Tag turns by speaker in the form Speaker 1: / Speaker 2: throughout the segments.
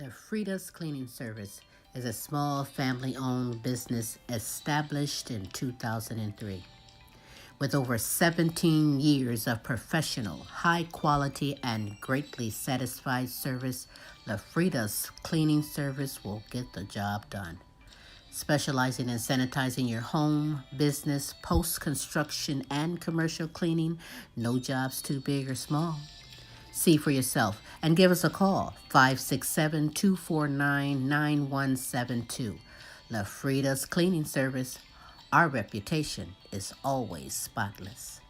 Speaker 1: The Frida's Cleaning Service is a small family-owned business established in 2003. With over 17 years of professional, high-quality, and greatly satisfied service, the Frida's Cleaning Service will get the job done. Specializing in sanitizing your home, business, post-construction, and commercial cleaning, no job's too big or small. See for yourself and give us a call, 567-249-9172. La Frida's Cleaning Service. Our reputation is always spotless.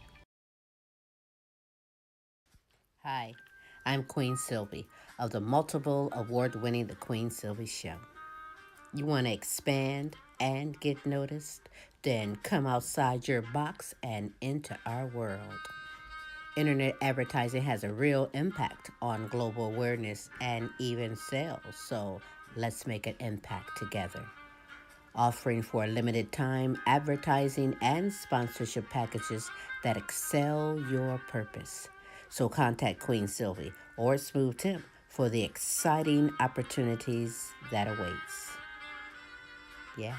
Speaker 1: Hi, I'm Queen Silvy of the multiple award-winning The Queen Silvy Show. You want to expand and get noticed? Then come outside your box and into our world. Internet advertising has a real impact on global awareness and even sales, so let's make an impact together. Offering for a limited time advertising and sponsorship packages that excel your purpose. So contact Queen Silvy or Smooth Tim for the exciting opportunities that awaits. Yeah.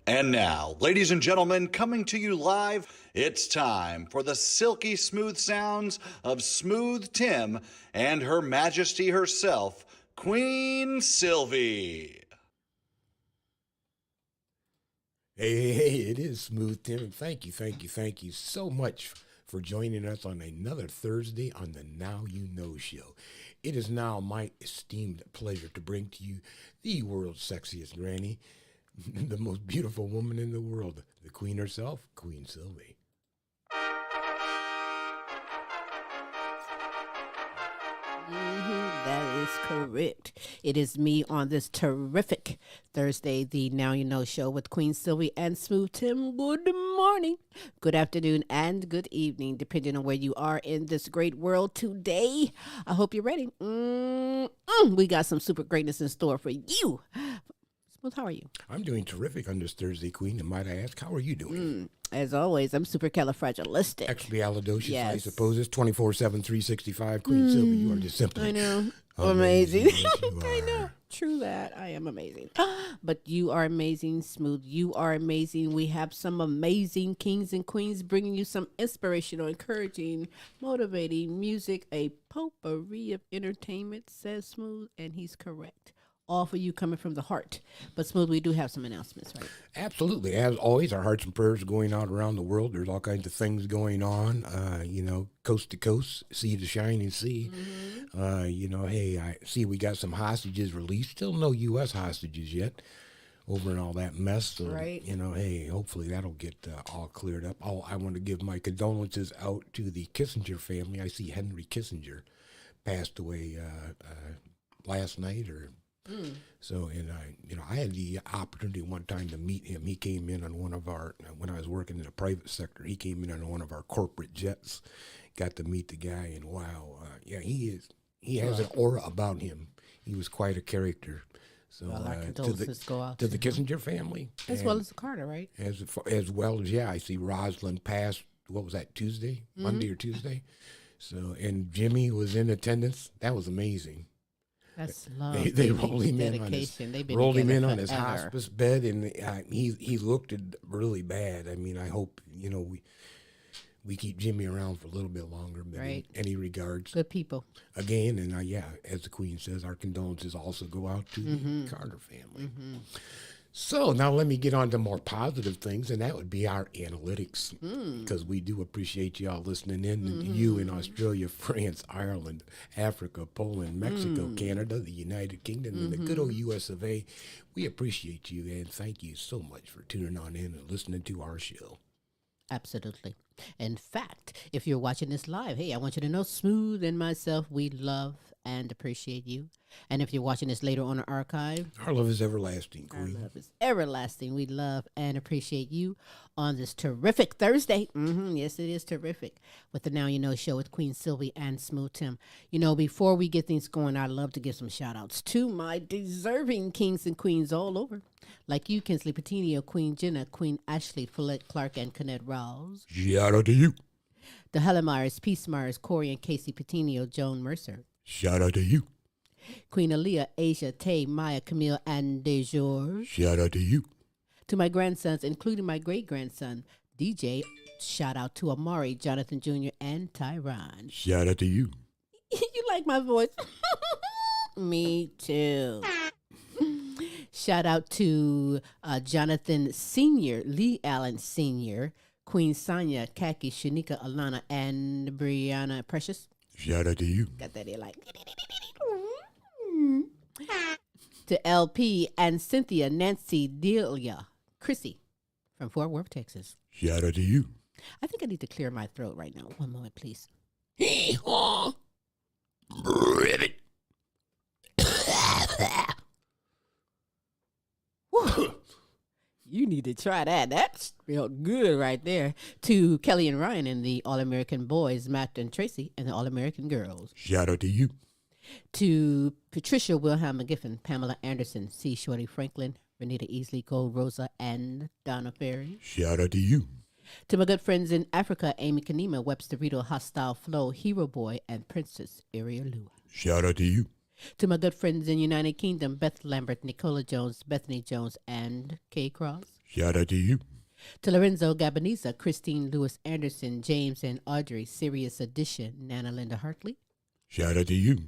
Speaker 2: And now, ladies and gentlemen, coming to you live, it's time for the silky smooth sounds of Smooth Tim and Her Majesty herself, Queen Silvy.
Speaker 3: Hey, it is Smooth Tim. Thank you so much for joining us on another Thursday on the Now You Know Show. It is now my esteemed pleasure to bring to you the world's sexiest granny, the most beautiful woman in the world, the queen herself, Queen Silvy.
Speaker 1: That is correct. It is me on this terrific Thursday, the Now You Know Show with Queen Silvy and Smooth Tim. Good morning, good afternoon, and good evening, depending on where you are in this great world today. I hope you're ready. We got some super greatness in store for you. Smooth, how are you?
Speaker 3: I'm doing terrific on this Thursday, Queen, and might I ask, how are you doing?
Speaker 1: As always, I'm supercalifragilistic.
Speaker 3: Expialidocious,
Speaker 1: Yes.
Speaker 3: I suppose. It's 24/7, 365. Queen Silvy, you are just simply
Speaker 1: I know. Amazing.
Speaker 3: Yes, you
Speaker 1: I know.
Speaker 3: are.
Speaker 1: True that. I am amazing. But you are amazing, Smooth. You are amazing. We have some amazing kings and queens bringing you some inspirational, encouraging, motivating music, a potpourri of entertainment, says Smooth, and he's correct. All for you coming from the heart. But Smooth, we do have some announcements, right?
Speaker 3: Absolutely. As always, our hearts and prayers are going out around the world. There's all kinds of things going on, coast to coast, sea to shining sea. Hey, I see we got some hostages released. Still no U.S. hostages yet over in all that mess. So,
Speaker 1: Right.
Speaker 3: Hey, hopefully that'll get all cleared up. I want to give my condolences out to the Kissinger family. I see Henry Kissinger passed away last night or So, and I had the opportunity one time to meet him. He came in on one of our, when I was working in the private sector, he came in on one of our corporate jets. Got to meet the guy, and wow, he has an aura about him. He was quite a character. So
Speaker 1: Well, our condolences go out
Speaker 3: to the Kissinger family,
Speaker 1: as well as the Carter, right?
Speaker 3: as well as I see Rosalind passed. What was that, Tuesday, Monday or Tuesday? So, and Jimmy was in attendance. That was amazing.
Speaker 1: That's love.
Speaker 3: They rolled him in on his hospice bed, and he looked really bad. I mean, I hope we keep Jimmy around for a little bit longer. But
Speaker 1: right.
Speaker 3: In any regards,
Speaker 1: good people
Speaker 3: again, and as the Queen says, our condolences also go out to the Carter family. So now let me get on to more positive things, and that would be our analytics, because we do appreciate y'all listening in, and you in Australia, France, Ireland, Africa, Poland, Mexico, Canada, the United Kingdom, and the good old US of A. We appreciate you, and thank you so much for tuning on in and listening to our show.
Speaker 1: Absolutely. In fact, if you're watching this live, hey, I want you to know Smooth and myself, we love and appreciate you. And if you're watching this later on the archive,
Speaker 3: our love is everlasting, Queen.
Speaker 1: Our love is everlasting. We love and appreciate you on this terrific Thursday. Yes, it is terrific. With the Now You Know show with Queen Silvy and Smooth Tim. Before we get things going, I'd love to give some shout outs to my deserving kings and queens all over. Like you, Kinsley Petiniot, Queen Jenna, Queen Ashley, Follette Clark, and Kennette Rawls.
Speaker 3: Shout out to you.
Speaker 1: The Helen Myers, Peace Myers, Corey and Casey Petiniot, Joan Mercer.
Speaker 3: Shout out to you.
Speaker 1: Queen Aaliyah, Asia, Tay, Maya, Camille, and DeJour.
Speaker 3: Shout out to you.
Speaker 1: To my grandsons, including my great-grandson, DJ, shout out to Amari, Jonathan Jr., and Tyron.
Speaker 3: Shout out to you.
Speaker 1: You like my voice? Me too. Shout out to Jonathan Sr., Lee Allen Sr., Queen Sonia, Kaki, Shanika, Alana, and Brianna Precious.
Speaker 3: Shout out to you.
Speaker 1: Got that in like. To LP and Cynthia, Nancy, Delia, Chrissy from Fort Worth, Texas.
Speaker 3: Shout out to you.
Speaker 1: I think I need to clear my throat right now. One moment, please. You need to try that. That felt good right there. To Kelly and Ryan and the All-American Boys, Matt and Tracy, and the All-American Girls.
Speaker 3: Shout out to you.
Speaker 1: To Patricia Wilhelm McGiffin, Pamela Anderson, C. Shorty Franklin, Renita Easley, Gold Rosa, and Donna Ferry.
Speaker 3: Shout out to you.
Speaker 1: To my good friends in Africa, Amy Kanema, Webster Rito, Hostile Flow, Hero Boy, and Princess Ariel Lua.
Speaker 3: Shout out to you.
Speaker 1: To my good friends in United Kingdom, Beth Lambert, Nicola Jones, Bethany Jones, and Kay Cross.
Speaker 3: Shout out to you.
Speaker 1: To Lorenzo Gabaniza, Christine Lewis Anderson, James and Audrey, Sirius Edition, Nana Linda Hartley.
Speaker 3: Shout out to you.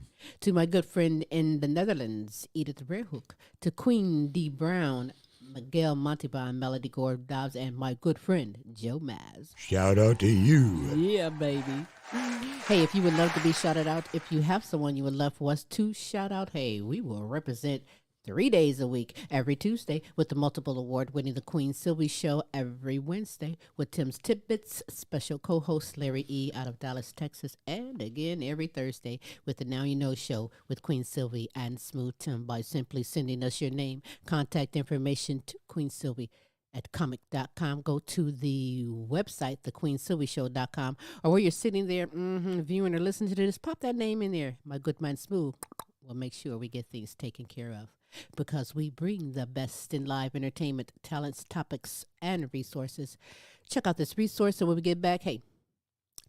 Speaker 1: To my good friend in the Netherlands, Edith Rehook. To Queen D. Brown, Miguel Montalban, Melody Gore Dobbs, and my good friend, Joe Maz.
Speaker 3: Shout out to you.
Speaker 1: Yeah, baby. Hey, if you would love to be shouted out, if you have someone you would love for us to shout out, hey, we will represent 3 days a week, every Tuesday, with the multiple award-winning The Queen Silvy Show every Wednesday with Tim's Tidbits, special co-host Larry E. out of Dallas, Texas, and again every Thursday with the Now You Know Show with Queen Silvy and Smooth Tim by simply sending us your name, contact information to Queen Silvy at comic.com. Go to the website, thequeensilvyshow.com, or where you're sitting there viewing or listening to this, pop that name in there. My good man Smooth will make sure we get things taken care of, because we bring the best in live entertainment, talents, topics, and resources. Check out this resource, and when we get back, hey,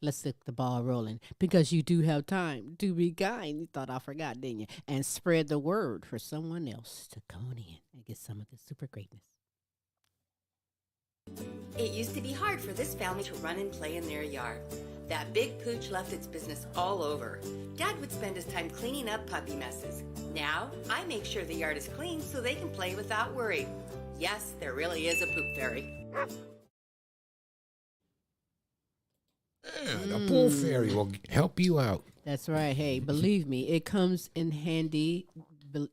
Speaker 1: let's get the ball rolling, because you do have time to be kind. You thought I forgot, didn't you? And spread the word for someone else to come on in and get some of this super greatness.
Speaker 4: It used to be hard for this family to run and play in their yard. That big pooch left its business all over. Dad would spend his time cleaning up puppy messes. Now, I make sure the yard is clean so they can play without worry. Yes, there really is a poop fairy.
Speaker 3: Yeah, the pool fairy will help you out.
Speaker 1: That's right. Hey, believe me, it comes in handy.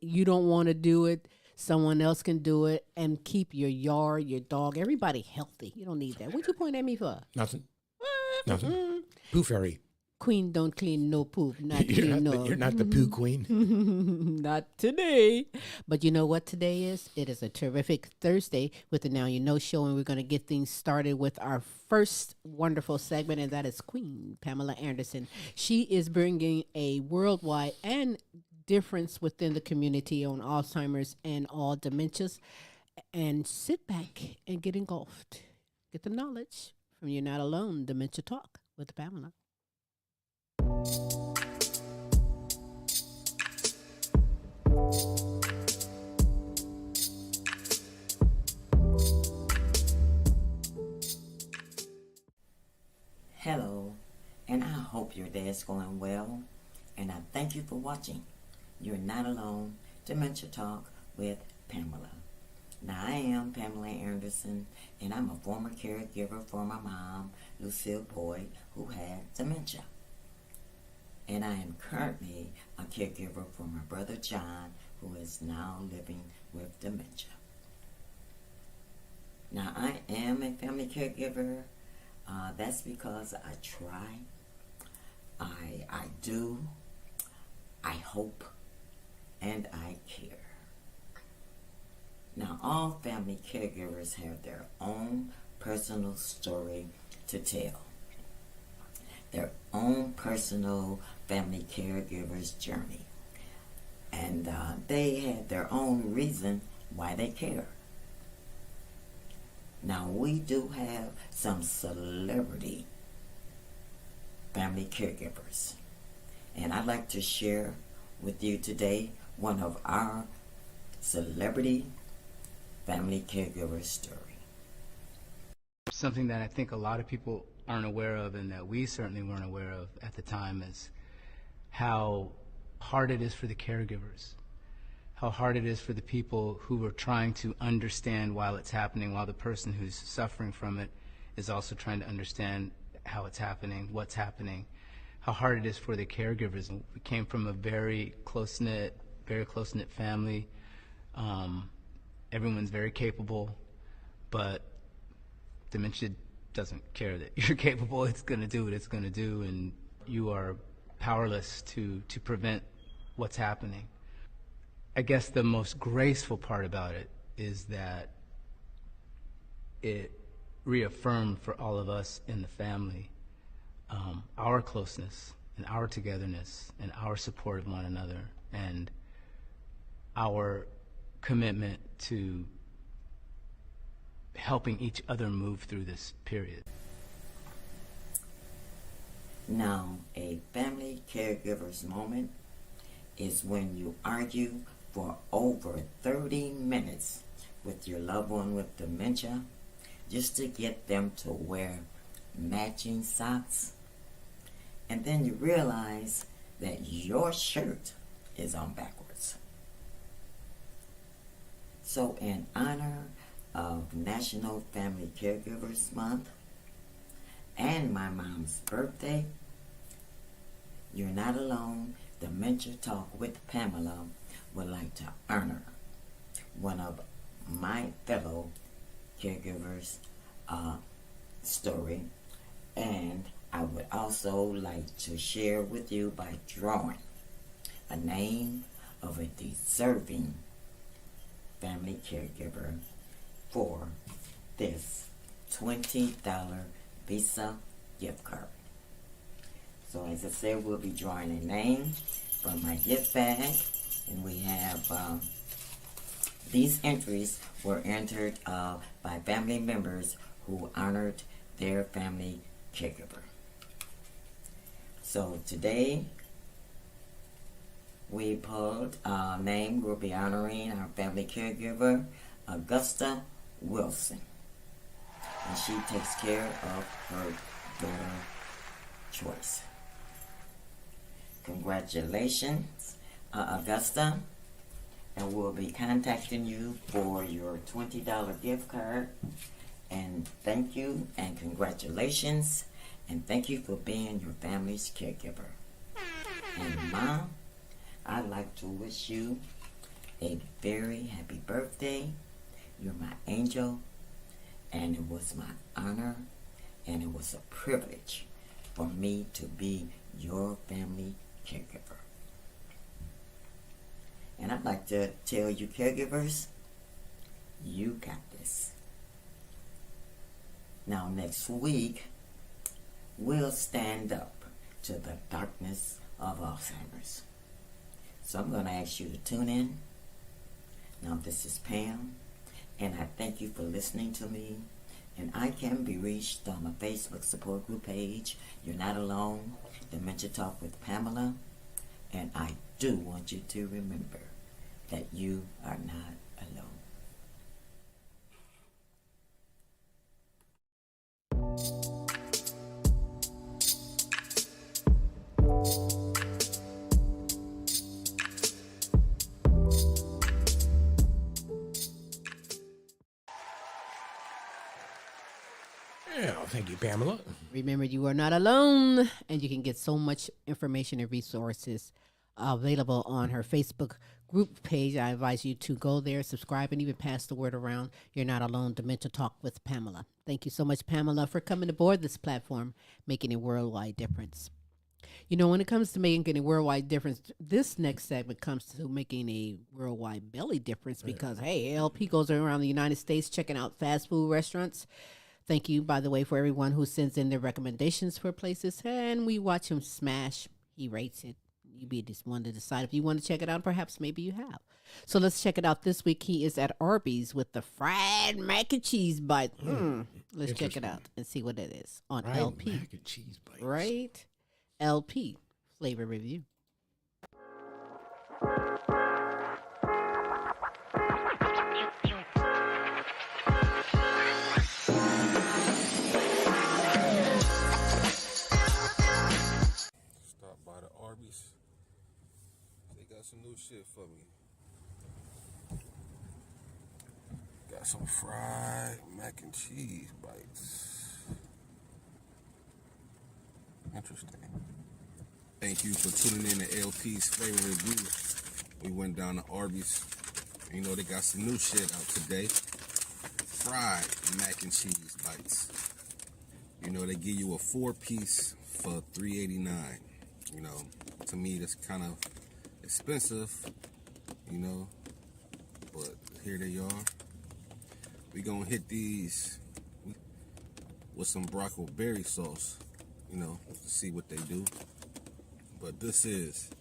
Speaker 1: You don't want to do it. Someone else can do it and keep your yard, your dog, everybody healthy. You don't need that. What you point at me for?
Speaker 3: Nothing. Nothing. Poo fairy.
Speaker 1: Queen don't clean no poop.
Speaker 3: You're not the poo queen.
Speaker 1: Not today. But you know what today is? It is a terrific Thursday with the Now You Know show, and we're going to get things started with our first wonderful segment, and that is Queen Pamela Anderson. She is bringing a worldwide and
Speaker 5: difference within the community on Alzheimer's and all dementias, and sit back and get engulfed. Get the knowledge from You're Not Alone, Dementia Talk with Pamela.
Speaker 6: Hello, and I hope your day is going well, and I thank you for watching. You're Not Alone, Dementia Talk with Pamela. Now, I am Pamela Anderson, and I'm a former caregiver for my mom, Michele Boyd, who had dementia. And I am currently a caregiver for my brother John, who is now living with dementia. Now, I am a family caregiver. That's because I try, I do, I hope, and I care. Now, all family caregivers have their own personal story to tell, their own personal family caregiver's journey, and they have their own reason why they care. Now, we do have some celebrity family caregivers, and I'd like to share with you today one of our celebrity family caregiver story.
Speaker 7: Something that I think a lot of people aren't aware of, and that we certainly weren't aware of at the time, is how hard it is for the caregivers, how hard it is for the people who are trying to understand while it's happening, while the person who's suffering from it is also trying to understand how it's happening, what's happening, how hard it is for the caregivers. We came from a very close-knit family. Everyone's very capable, but dementia doesn't care that you're capable. It's going to do what it's going to do, and you are powerless to prevent what's happening. I guess the most graceful part about it is that it reaffirmed for all of us in the family our closeness and our togetherness and our support of one another and our commitment to helping each other move through this period.
Speaker 6: Now, a family caregiver's moment is when you argue for over 30 minutes with your loved one with dementia just to get them to wear matching socks, and then you realize that your shirt is on backwards. So in honor of National Family Caregivers Month and my mom's birthday, You're Not Alone, Dementia Talk with Pamela would like to honor one of my fellow caregivers' story, and I would also like to share with you by drawing a name of a deserving family caregiver for this $20 Visa gift card. So as I said, we'll be drawing a name from my gift bag, and we have these entries were entered by family members who honored their family caregiver. So today we pulled a name. We'll be honoring our family caregiver, Augusta Wilson, and she takes care of her daughter Choice. Congratulations, Augusta, and we'll be contacting you for your $20 gift card. And thank you and congratulations, and thank you for being your family's caregiver. And Mom, I'd like to wish you a very happy birthday. You're my angel, and it was my honor, and it was a privilege for me to be your family caregiver. And I'd like to tell you caregivers, you got this. Now next week, we'll stand up to the darkness of Alzheimer's. So I'm going to ask you to tune in. Now, this is Pam, and I thank you for listening to me. And I can be reached on my Facebook support group page, You're Not Alone, Dementia Talk with Pamela. And I do want you to remember that you are not alone.
Speaker 3: Yeah, thank you, Pamela.
Speaker 5: Remember, you are not alone, and you can get so much information and resources available on her Facebook group page. I advise you to go there, subscribe, and even pass the word around. You're not alone. Dementia Talk with Pamela. Thank you so much, Pamela, for coming aboard this platform, making a worldwide difference. You know, when it comes to making a worldwide difference, this next segment comes to making a worldwide belly difference because, hey, LP goes around the United States checking out fast food restaurants. Thank you, by the way, for everyone who sends in their recommendations for places, and we watch him smash. He rates it. You be just one to decide if you want to check it out. Perhaps maybe you have. So let's check it out this week. He is at Arby's with the fried mac and cheese bite. Let's check it out and see what it is on
Speaker 3: Fried
Speaker 5: LP.
Speaker 3: mac and cheese bites.
Speaker 5: Right? LP Flavor Review.
Speaker 8: Stop by the Arby's. They got some new shit for me. Got some fried mac and cheese bites. Interesting. Thank you for tuning in to LPs Flavor Review. We went down to Arby's. You know, they got some new shit out today. Fried mac and cheese bites. You know, they give you a 4-piece for $3.89. You know, to me, that's kind of expensive, you know, but here they are. We gonna hit these with some berry sauce, you know, to see what they do. But this is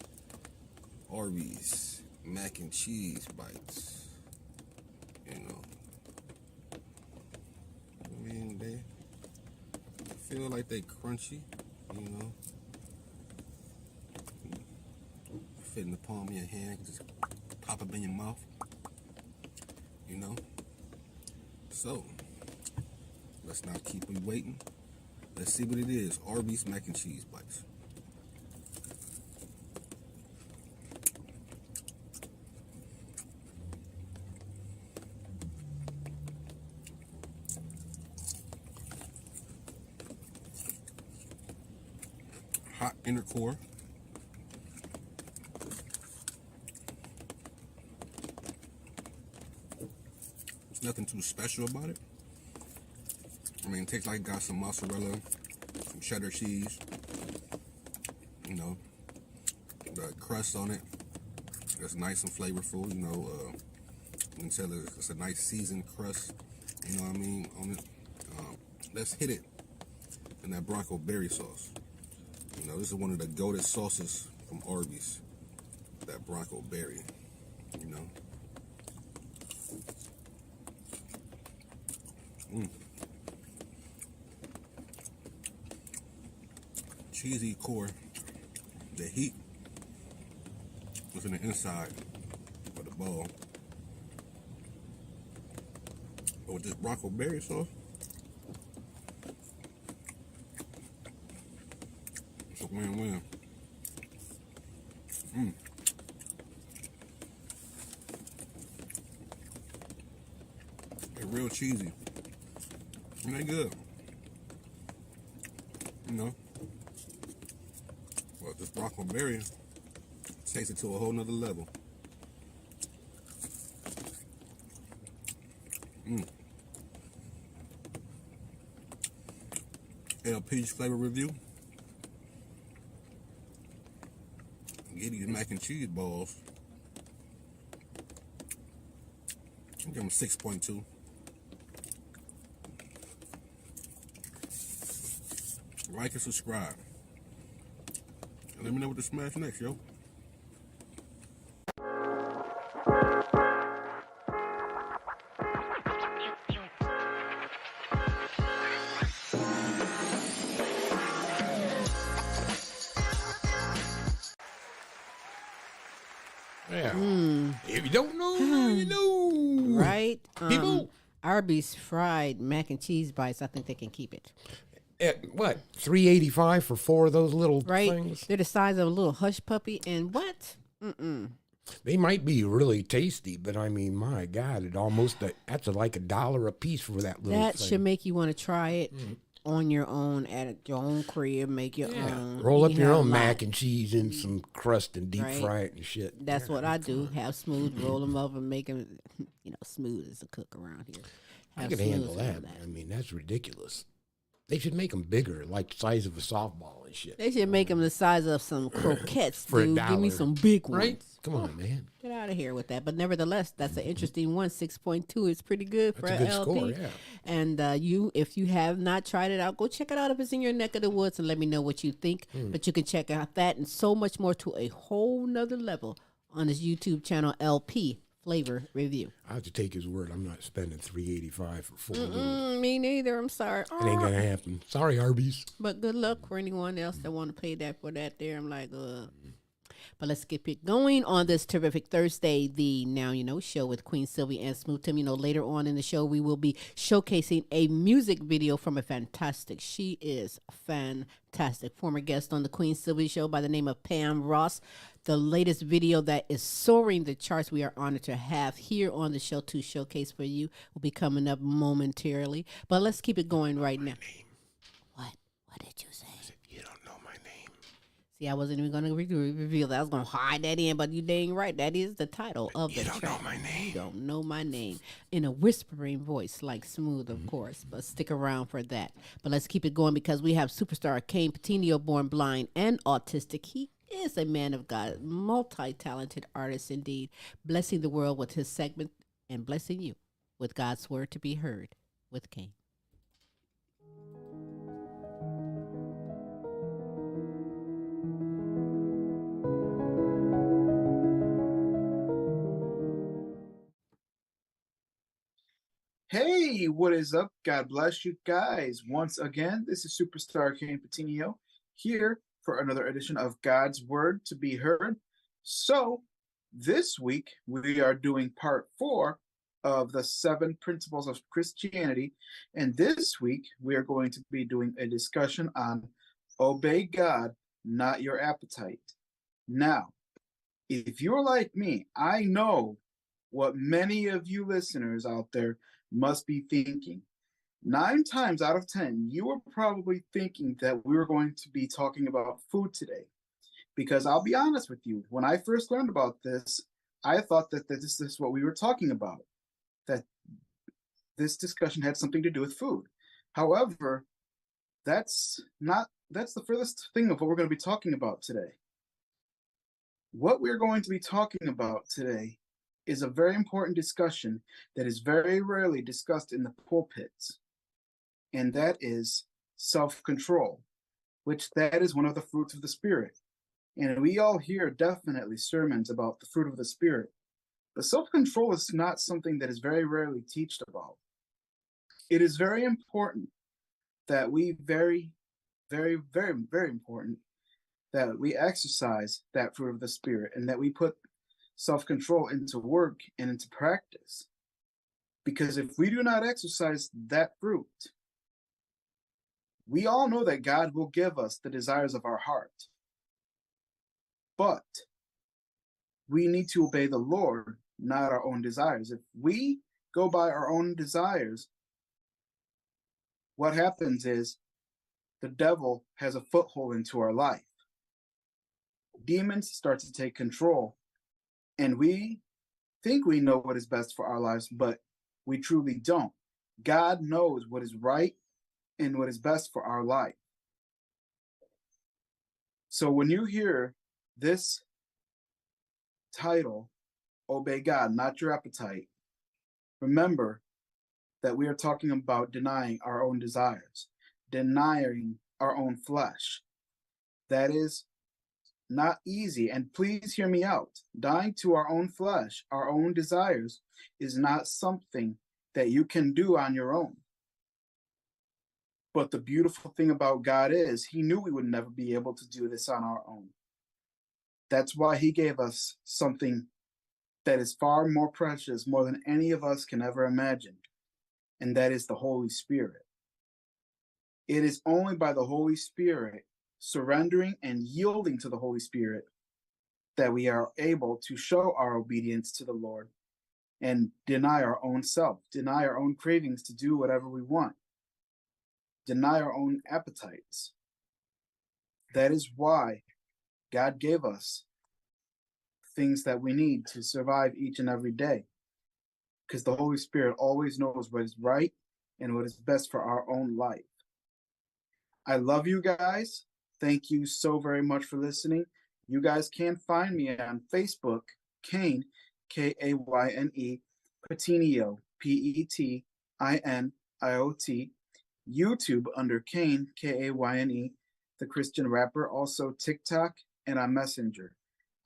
Speaker 8: Arby's mac and cheese bites, you know. I mean, they feel like they crunchy, you know. Fit in the palm of your hand, just pop them in your mouth, you know. So, let's not keep you waiting. Let's see what it is. Arby's mac and cheese bites. Hot inner core. There's nothing too special about it. I mean, it tastes like it got some mozzarella, some cheddar cheese, you know, the crust on it. It's nice and flavorful, you know. You can tell it's a nice seasoned crust, you know what I mean, on it. Let's hit it in that berry sauce. You know, this is one of the goated sauces from Arby's, that berry, you know. Cheesy core. The heat was in the inside of the bowl. But with this berry sauce, it's a win-win. They're real cheesy. And they good. You know. But this berry takes it to a whole nother level. LPs Flavor Review. Get these mac and cheese balls. I'll give them 6.2. Like and subscribe. And let me know what to smash next, yo.
Speaker 3: Yeah. If you don't know, now you know.
Speaker 5: Right?
Speaker 3: People.
Speaker 5: Arby's fried mac and cheese bites. I think they can keep it.
Speaker 3: What? $3.85 for 4 of those little
Speaker 5: Right?
Speaker 3: things?
Speaker 5: They're the size of a little hush puppy. And what?
Speaker 3: They might be really tasty, but I mean, my God, that's like $1 a piece for that little
Speaker 5: That
Speaker 3: thing.
Speaker 5: should make you want to try it on your own, at your own crib, make your own.
Speaker 3: Roll up
Speaker 5: You
Speaker 3: your
Speaker 5: have
Speaker 3: own
Speaker 5: a lot.
Speaker 3: mac and cheese in some crust and deep
Speaker 5: Right.
Speaker 3: fry it and shit.
Speaker 5: That's what I do. Have smooth, roll them up and make them, smooth as a cook around here.
Speaker 3: I
Speaker 5: Have
Speaker 3: can handle
Speaker 5: smooth and
Speaker 3: that.
Speaker 5: all
Speaker 3: I mean, that's ridiculous. They should make them bigger, like the size of a softball and shit.
Speaker 5: They should make them the size of some croquettes,
Speaker 3: For
Speaker 5: dude. Give me
Speaker 3: $1.
Speaker 5: some big ones.
Speaker 3: Right? Come on, man.
Speaker 5: Get out of here with that. But nevertheless, that's an interesting one. 6.2 is pretty good for
Speaker 3: That's a good
Speaker 5: LP.
Speaker 3: score, yeah.
Speaker 5: And if you have not tried it out, go check it out if it's in your neck of the woods and let me know what you think. But you can check out that and so much more to a whole nother level on this YouTube channel, LP Flavor Review.
Speaker 3: I have to take his word. I'm not spending $3.85 for 4 little.
Speaker 5: Me neither. I'm sorry.
Speaker 3: It ain't gonna happen. Sorry, Arby's.
Speaker 5: But good luck for anyone else that want to pay that for that there. I'm like, But let's get it going on this terrific Thursday, the Now You Know show with Queen Silvy and Smooth Tim. Later on in the show, we will be showcasing a music video from she is fantastic, former guest on the Queen Silvy show by the name of Pam Ross. The latest video that is soaring the charts we are honored to have here on the show to showcase for you will be coming up momentarily. But let's keep it going right now. What? What did you say?
Speaker 3: You don't know my name.
Speaker 5: See, I wasn't even going to reveal that. I was going to hide that in, but you dang right. That is the title of the track.
Speaker 3: You don't know my name.
Speaker 5: You don't know my name. In a whispering voice, like Smooth, of course. But stick around for that. But let's keep it going because we have superstar Kayne Petiniot, born blind and autistic. He is a man of God, multi-talented artist indeed, blessing the world with his segment and blessing you with God's word to be heard with Kayne.
Speaker 9: Hey, what is up? God bless you guys. Once again, this is Superstar Kayne Petiniot here for another edition of God's Word to be heard. So, this week we are doing part 4 of the 7 principles of Christianity. And this week we are going to be doing a discussion on obey God, not your appetite. Now, if you're like me, I know what many of you listeners out there must be thinking. 9 times out of 10, you were probably thinking that we were going to be talking about food today. Because I'll be honest with you, when I first learned about this, I thought that this is what we were talking about, that this discussion had something to do with food. However, that's the furthest thing of what we're going to be talking about today. What we're going to be talking about today is a very important discussion that is very rarely discussed in the pulpits, and that is self-control, which that is one of the fruits of the Spirit. And we all hear definitely sermons about the fruit of the Spirit, but self-control is not something that is very rarely taught about. It is very important that we very, very, very, very important that we exercise that fruit of the Spirit and that we put self-control into work and into practice. Because if we do not exercise that fruit, we all know that God will give us the desires of our heart. But we need to obey the Lord, not our own desires. If we go by our own desires, what happens is the devil has a foothold into our life. Demons start to take control, and we think we know what is best for our lives, but we truly don't. God knows what is right and what is best for our life. So when you hear this title, Obey God, Not Your Appetite, remember that we are talking about denying our own desires, denying our own flesh. That is not easy. And please hear me out. Dying to our own flesh, our own desires, is not something that you can do on your own. But the beautiful thing about God is he knew we would never be able to do this on our own. That's why he gave us something that is far more precious, more than any of us can ever imagine, and that is the Holy Spirit. It is only by the Holy Spirit, surrendering and yielding to the Holy Spirit, that we are able to show our obedience to the Lord and deny our own self, deny our own cravings to do whatever we want, deny our own appetites. That is why God gave us things that we need to survive each and every day, because the Holy Spirit always knows what is right and what is best for our own life. I love you guys. Thank you so very much for listening. You guys can find me on Facebook, Kayne, Kayne, Petiniot, Petiniot, YouTube under Kayne, Kayne, the Christian rapper, also TikTok, and on Messenger.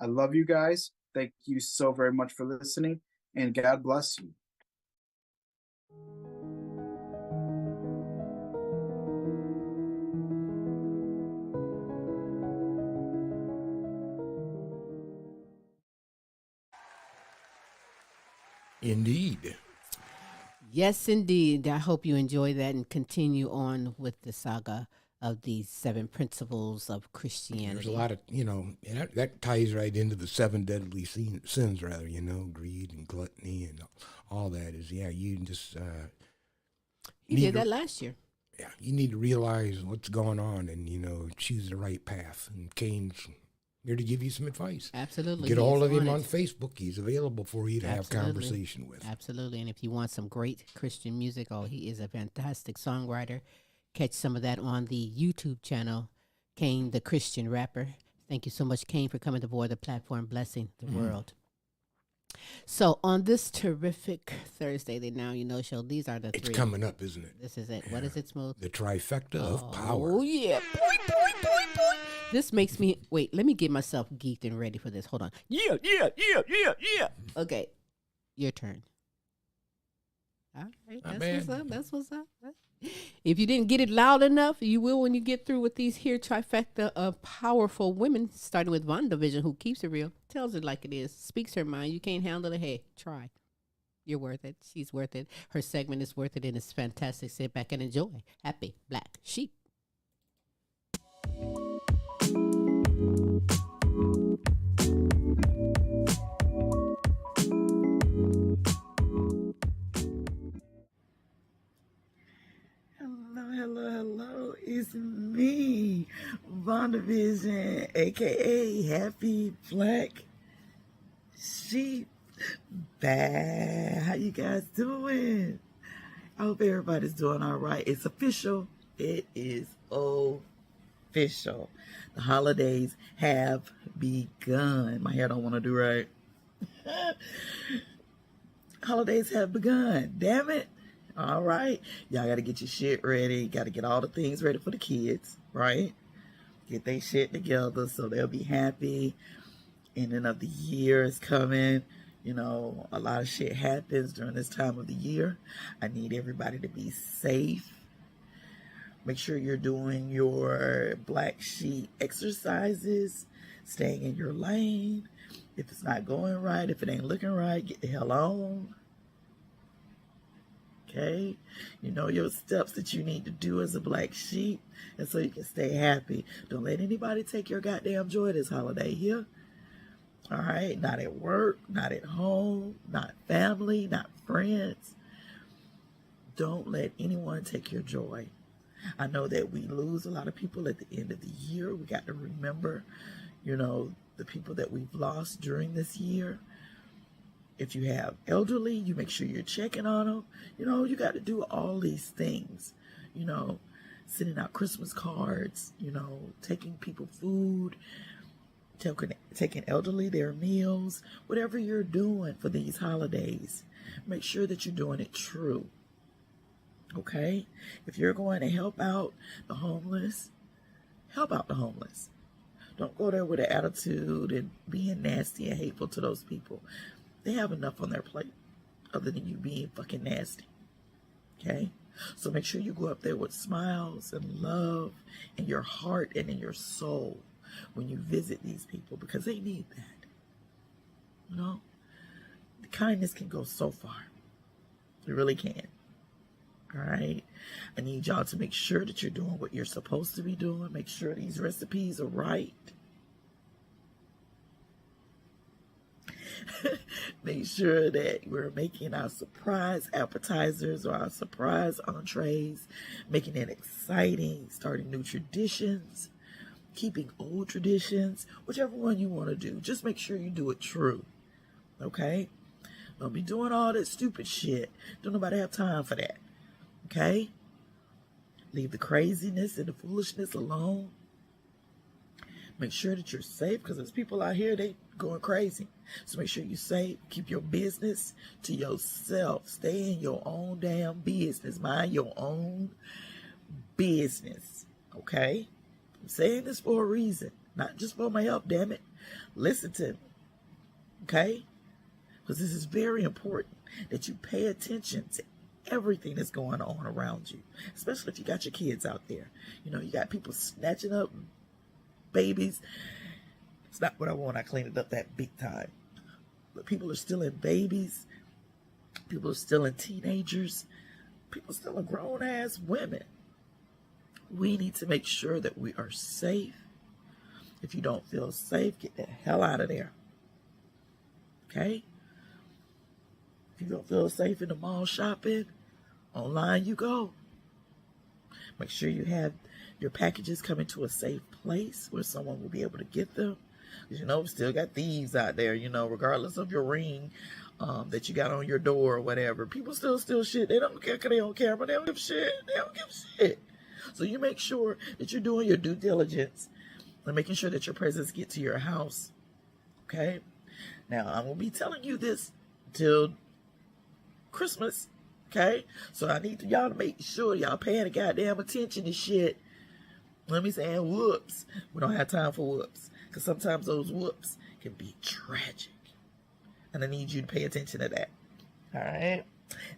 Speaker 9: I love you guys. Thank you so very much for listening, and God bless you.
Speaker 3: Indeed.
Speaker 5: Yes, indeed. I hope you enjoy that and continue on with the saga of these 7 principles of Christianity.
Speaker 3: There's a lot of, and that ties right into the 7 deadly sins, rather, greed and gluttony and all that is, you just...
Speaker 5: He did that last year.
Speaker 3: Yeah, you need to realize what's going on and, choose the right path. And Kayne's here to give you some advice.
Speaker 5: Absolutely.
Speaker 3: Get all of him on Facebook. He's available for you to have conversation with.
Speaker 5: Absolutely. And if you want some great Christian music, he is a fantastic songwriter. Catch some of that on the YouTube channel, Kayne, the Christian rapper. Thank you so much, Kayne, for coming aboard the platform, blessing the world. So on this terrific Thursday, the Now You Know show, these are the 3.
Speaker 3: It's coming up, isn't it?
Speaker 5: This is it. Yeah. What is it, Smooth?
Speaker 3: The trifecta of power.
Speaker 5: Oh, yeah. Boy, boy, boy, boy. This makes me... Wait, let me get myself geeked and ready for this. Hold on. Yeah. Okay, your turn. All right, That's what's up. If you didn't get it loud enough, you will when you get through with these here trifecta of powerful women, starting with Vonda Vision, who keeps it real, tells it like it is, speaks her mind. You can't handle it. Hey, try. You're worth it. She's worth it. Her segment is worth it, and it's fantastic. Sit back and enjoy. Happy Black Sheep.
Speaker 10: Hello, it's me, Vonda Vision, aka Happy Black Sheep. How you guys doing? I hope everybody's doing all right. It's official. It is official. The holidays have begun. My hair don't want to do right. Holidays have begun. Damn it. All right. Y'all got to get your shit ready. Got to get all the things ready for the kids, right? Get their shit together so they'll be happy. Ending of the year is coming. A lot of shit happens during this time of the year. I need everybody to be safe. Make sure you're doing your black sheep exercises, staying in your lane. If it's not going right, if it ain't looking right, get the hell on. Okay, you know your steps that you need to do as a black sheep, and so you can stay happy. Don't let anybody take your goddamn joy this holiday here. All right, not at work, not at home, not family, not friends. Don't let anyone take your joy. I know that we lose a lot of people at the end of the year. We got to remember, the people that we've lost during this year. If you have elderly, you make sure you're checking on them. You got to do all these things, sending out Christmas cards, taking people food, taking elderly their meals, whatever you're doing for these holidays, make sure that you're doing it true. Okay? If you're going to help out the homeless, help out the homeless. Don't go there with an attitude and being nasty and hateful to those people. They have enough on their plate other than you being fucking nasty. Okay? So make sure you go up there with smiles and love in your heart and in your soul when you visit these people, because they need that. kindness can go so far. It really can. All right. I need y'all to make sure that you're doing what you're supposed to be doing. Make sure these recipes are right. Make sure that we're making our surprise appetizers or our surprise entrees, making it exciting, starting new traditions, keeping old traditions, whichever one you want to do. Just make sure you do it true. Okay? Don't be doing all that stupid shit. Don't nobody have time for that. Okay? Leave the craziness and the foolishness alone. Make sure that you're safe, because there's people out here, they going crazy. So make sure you're safe. Keep your business to yourself. Stay in your own damn business. Mind your own business. Okay? I'm saying this for a reason. Not just for my help, damn it. Listen to me. Okay? Because this is very important that you pay attention to everything that's going on around you. Especially if you got your kids out there. You know, you got people snatching up babies. It's not what I want. I cleaned it up that big time. But people are still in babies. People are still in teenagers. People still in grown-ass women. We need to make sure that we are safe. If you don't feel safe, get the hell out of there. Okay? If you don't feel safe in the mall shopping, online you go. Make sure you have your packages coming to a safe place where someone will be able to get them. Because, you know, we still got thieves out there, you know, regardless of your ring that you got on your door or whatever. People still steal shit. They don't care because they on camera. They don't give shit. They don't give shit. So you make sure that you're doing your due diligence and making sure that your presents get to your house. Okay? Now, I'm going to be telling you this till Christmas. Okay? So I need y'all to make sure y'all paying the goddamn attention to shit. Let me say whoops. We don't have time for whoops. Because sometimes those whoops can be tragic. And I need you to pay attention to that. All right?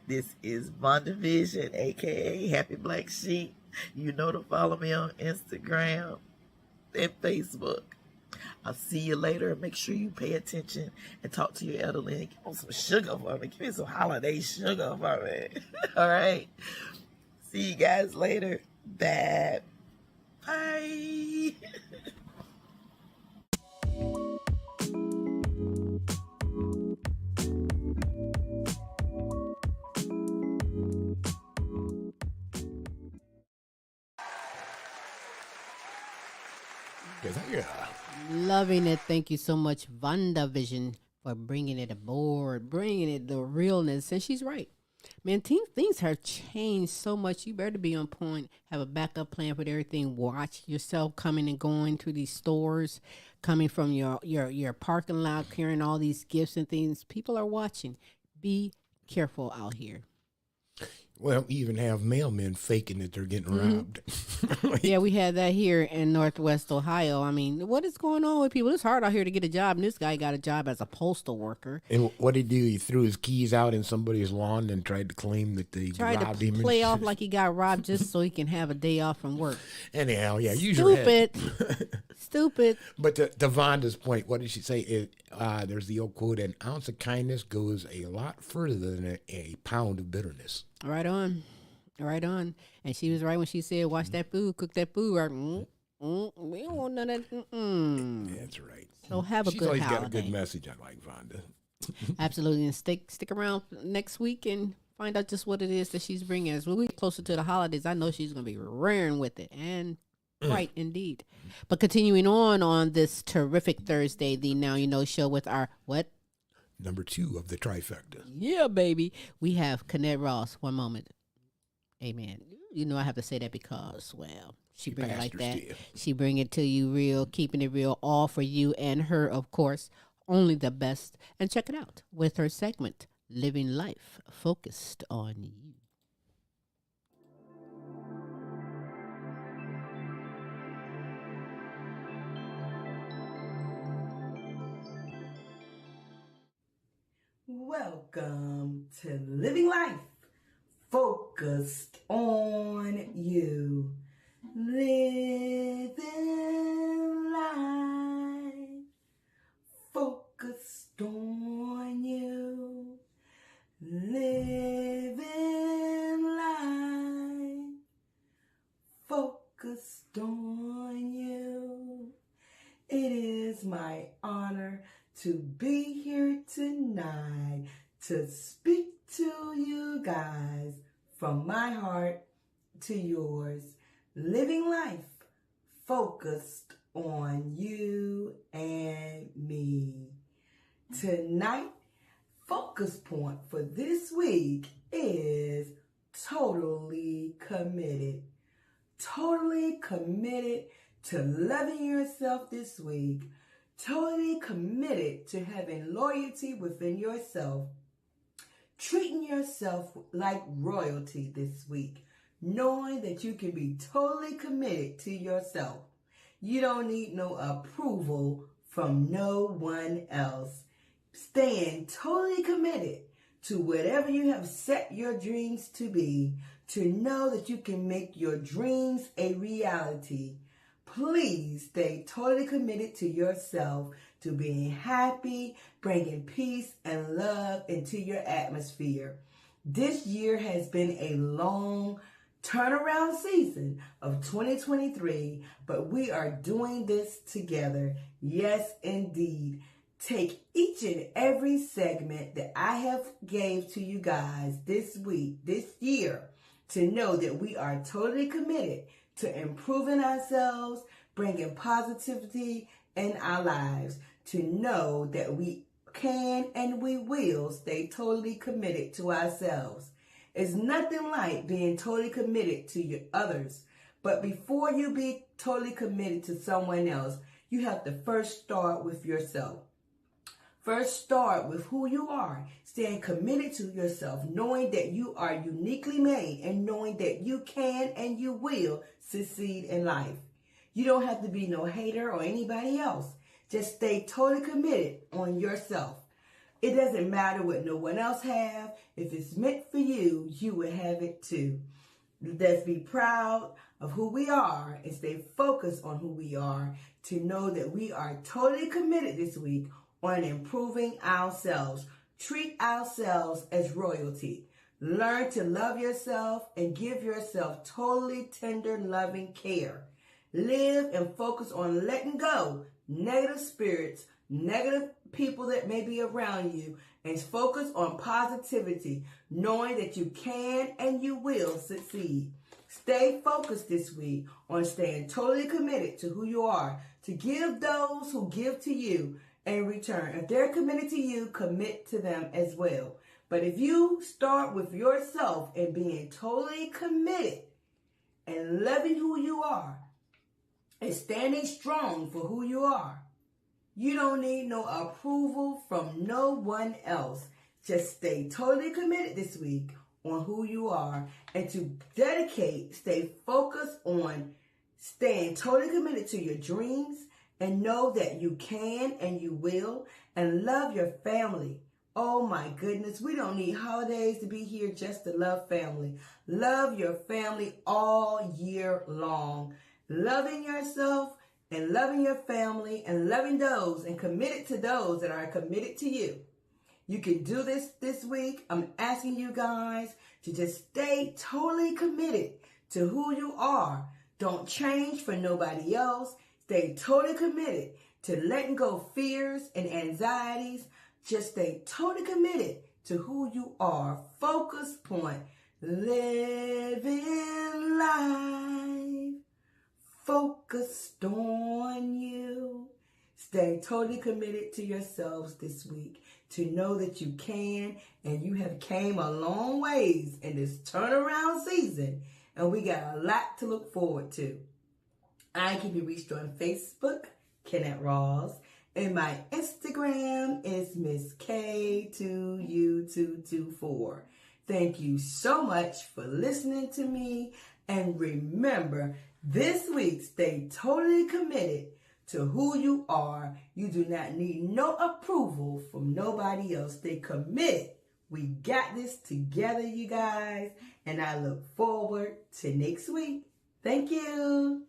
Speaker 10: This is Vonda Vision, a.k.a. Happy Black Sheep. You know to follow me on Instagram and Facebook. I'll see you later. Make sure you pay attention and talk to your elderly. And give them some sugar for me. Give me some holiday sugar for me. All right? See you guys later. Bye. Bye.
Speaker 3: Yeah.
Speaker 5: Loving it. Thank you so much, Vonda Vision, for bringing it aboard, bringing it the realness. And she's right. Man, things have changed so much. You better be on point. Have a backup plan for everything. Watch yourself coming and going to these stores, coming from your parking lot, carrying all these gifts and things. People are watching. Be careful out here.
Speaker 3: Well, we even have mailmen faking that they're getting robbed.
Speaker 5: Yeah, we had that here in Northwest Ohio. I mean, what is going on with people? It's hard out here to get a job, and this guy got a job as a postal worker.
Speaker 3: And what did he do? He threw his keys out in somebody's lawn and tried to claim that they robbed him.
Speaker 5: Play off like he got robbed just so he can have a day off from work.
Speaker 3: Anyhow, yeah, use your head.
Speaker 5: Stupid.
Speaker 3: But to Vonda's point, what did she say? There's the old quote, an ounce of kindness goes a lot further than a pound of bitterness.
Speaker 5: Right on. Right on. And she was right when she said, watch that food, cook that food. Right. We don't want none of that.
Speaker 3: That's right.
Speaker 5: So have a
Speaker 3: She's
Speaker 5: good
Speaker 3: always
Speaker 5: holiday.
Speaker 3: got a good message, I like Vonda.
Speaker 5: Absolutely. And stick around next week and find out just what it is that she's bringing us. When we get closer to the holidays, I know she's going to be raring with it. And right, indeed. But continuing on this terrific Thursday, the Now You Know show with our what?
Speaker 3: Number 2 of the trifecta.
Speaker 5: Yeah, baby. We have Kennette Rawls. One moment. Amen. You know I have to say that because, well, she bring it like that.
Speaker 3: Steve.
Speaker 5: She bring it to you real, keeping it real, all for you and her, of course. Only the best. And check it out with her segment, Living Life Focused on You.
Speaker 11: Welcome to Living Life Focused on You. Living life focused on you. focused on you. It is my honor to be here tonight to speak to you guys from my heart to yours. Living life focused on you and me. Tonight, focus point for this week is totally committed. Totally committed to loving yourself this week. Totally committed to having loyalty within yourself. Treating yourself like royalty this week. Knowing that you can be totally committed to yourself. You don't need no approval from no one else. Staying totally committed to whatever you have set your dreams to be, to know that you can make your dreams a reality. Please stay totally committed to yourself, to being happy, bringing peace and love into your atmosphere. This year has been a long turnaround season of 2023, but we are doing this together. Yes, indeed. Take each and every segment that I have gave to you guys this week, this year, to know that we are totally committed to improving ourselves, bringing positivity in our lives, to know that we can and we will stay totally committed to ourselves. It's nothing like being totally committed to your others. But before you be totally committed to someone else, you have to first start with yourself. First start with who you are, staying committed to yourself, knowing that you are uniquely made and knowing that you can and you will succeed in life. You don't have to be no hater or anybody else. Just stay totally committed on yourself. It doesn't matter what no one else have. If it's meant for you, you will have it too. Let's be proud of who we are and stay focused on who we are to know that we are totally committed this week on improving ourselves. Treat ourselves as royalty. Learn to love yourself and give yourself totally tender, loving care. Live and focus on letting go negative spirits, negative people that may be around you, and focus on positivity, knowing that you can and you will succeed. Stay focused this week on staying totally committed to who you are, to give those who give to you in return. If they're committed to you, commit to them as well. But if you start with yourself and being totally committed and loving who you are and standing strong for who you are, you don't need no approval from no one else. Just stay totally committed this week on who you are and to stay focused on staying totally committed to your dreams and know that you can and you will, and love your family. Oh my goodness, we don't need holidays to be here just to love family. Love your family all year long. Loving yourself and loving your family and loving those and committed to those that are committed to you. You can do this week. I'm asking you guys to just stay totally committed to who you are. Don't change for nobody else. Stay totally committed to letting go fears and anxieties. Just stay totally committed to who you are. Focus point. Living life focused on you. Stay totally committed to yourselves this week to know that you can and you have came a long ways in this turnaround season, and we got a lot to look forward to. I can be reached on Facebook, Kennette Rawls, and my Instagram is Miss K2U224. Thank you so much for listening to me, and remember, this week, stay totally committed to who you are. You do not need no approval from nobody else. Stay committed. We got this together, you guys, and I look forward to next week. Thank you.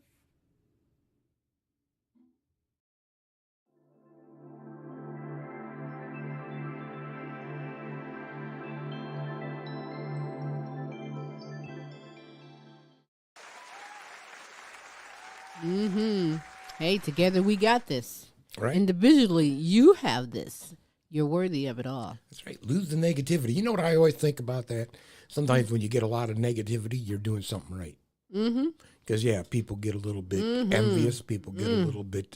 Speaker 5: Mm-hmm. Hey, together we got this.
Speaker 3: Right.
Speaker 5: Individually, you have this. You're worthy of it all.
Speaker 3: That's right. Lose the negativity. You know what I always think about that? Sometimes when you get a lot of negativity, you're doing something right.
Speaker 5: Mm-hmm.
Speaker 3: Because, people get a little bit envious. People get a little bit,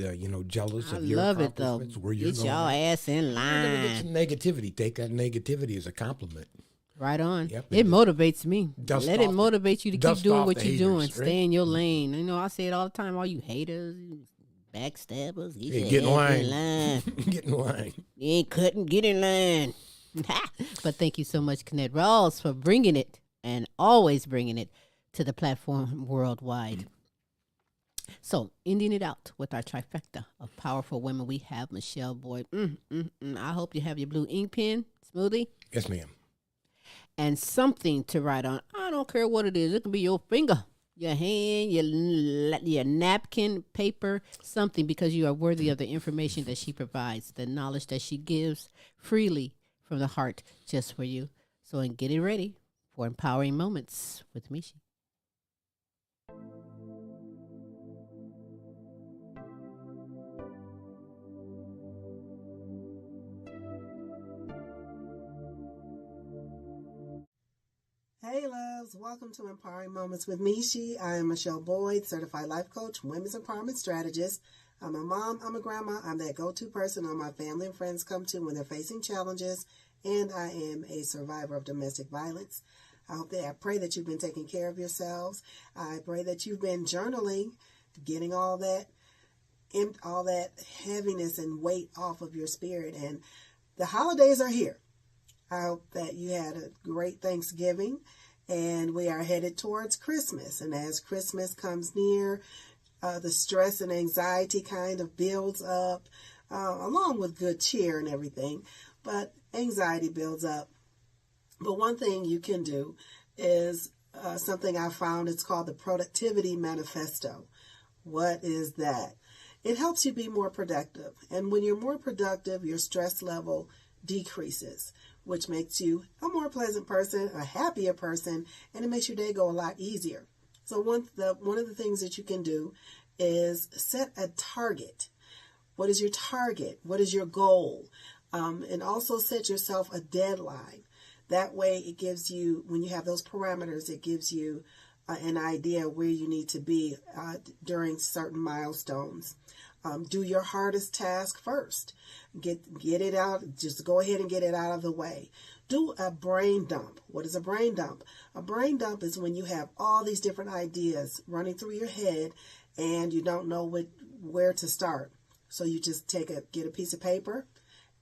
Speaker 3: jealous of your
Speaker 5: love it, though.
Speaker 3: accomplishments, where you're
Speaker 5: Get
Speaker 3: going.
Speaker 5: your ass in
Speaker 3: You're going to get some
Speaker 5: line.
Speaker 3: negativity. Take that negativity as a compliment.
Speaker 5: Right on.
Speaker 3: Yep,
Speaker 5: It motivates me.
Speaker 3: dust
Speaker 5: Let it
Speaker 3: off the-
Speaker 5: motivate you to keep
Speaker 3: dust
Speaker 5: doing
Speaker 3: off
Speaker 5: what
Speaker 3: the
Speaker 5: you're
Speaker 3: haters,
Speaker 5: doing.
Speaker 3: right?
Speaker 5: Stay in your lane. You know, I say it all the time. All you haters, backstabbers,
Speaker 3: Get in line.
Speaker 5: in line.
Speaker 3: Get in line.
Speaker 5: You ain't cutting, get in line. But thank you so much, Kennette Rawls, for bringing it and always bringing it to the platform worldwide. So, ending it out with our trifecta of powerful women, we have Michele Boyd. I hope you have your blue ink pen, Smoothie,
Speaker 3: Yes, ma'am.
Speaker 5: and something to write on. I don't care what it is. It can be your finger, your hand, your napkin, paper, something, because you are worthy of the information that she provides, the knowledge that she gives freely from the heart just for you. So, and get it ready for Empowering Moments with Michi.
Speaker 11: Hey loves, welcome to Empowering Moments with Michi. I am Michele Boyd, certified life coach, women's empowerment strategist. I'm a mom, I'm a grandma, I'm that go-to person all my family and friends come to when they're facing challenges, and I am a survivor of domestic violence. I pray that you've been taking care of yourselves. I pray that you've been journaling, getting all that heaviness and weight off of your spirit. And the holidays are here. I hope that you had a great Thanksgiving, and we are headed towards Christmas. And as Christmas comes near, the stress and anxiety kind of builds up, along with good cheer and everything. But anxiety builds up. But one thing you can do is something I found. It's called the Productivity Manifesto. What is that? It helps you be more productive. And when you're more productive, your stress level decreases, which makes you a more pleasant person, a happier person, and it makes your day go a lot easier. So one of the things that you can do is set a target. What is your target? What is your goal? And also set yourself a deadline. That way it gives you, when you have those parameters, it gives you an idea where you need to be during certain milestones. Do your hardest task first. Get it out. Just go ahead and get it out of the way. Do a brain dump. What is a brain dump? A brain dump is when you have all these different ideas running through your head and you don't know where to start. So you just get a piece of paper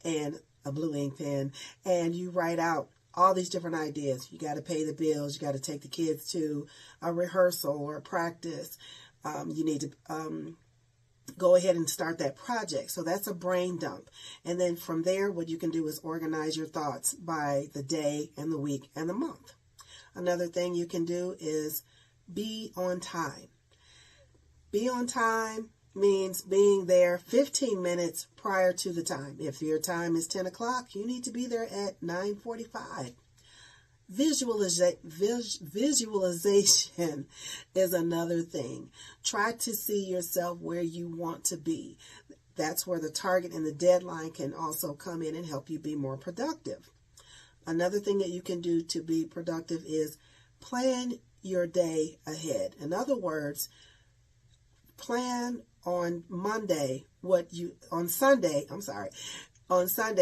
Speaker 11: and a blue ink pen, and you write out all these different ideas. You got to pay the bills. You got to take the kids to a rehearsal or a practice. You need to go ahead and start that project. So that's a brain dump. And then from there, what you can do is organize your thoughts by the day and the week and the month. Another thing you can do is be on time. Be on time means being there 15 minutes prior to the time. If your time is 10 o'clock, you need to be there at 9:45. Visualization is another thing. Try to see yourself where you want to be. That's where the target and the deadline can also come in and help you be more productive. Another thing that you can do to be productive is plan your day ahead. In other words, plan on Sunday,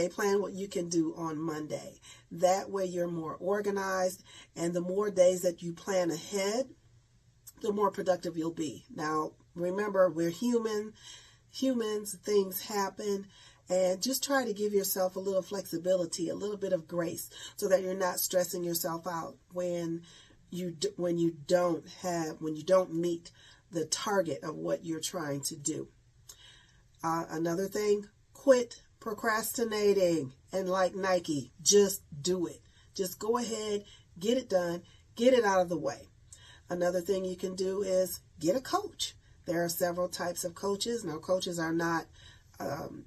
Speaker 11: plan what you can do on Monday. That way you're more organized, and the more days that you plan ahead, the more productive you'll be. Now, remember, we're humans, things happen, and just try to give yourself a little flexibility, a little bit of grace, so that you're not stressing yourself out when you don't meet the target of what you're trying to do. Another thing, quit procrastinating, and like Nike, just do it. Just go ahead, get it done, get it out of the way. Another thing you can do is get a coach. There are several types of coaches. Now, coaches are not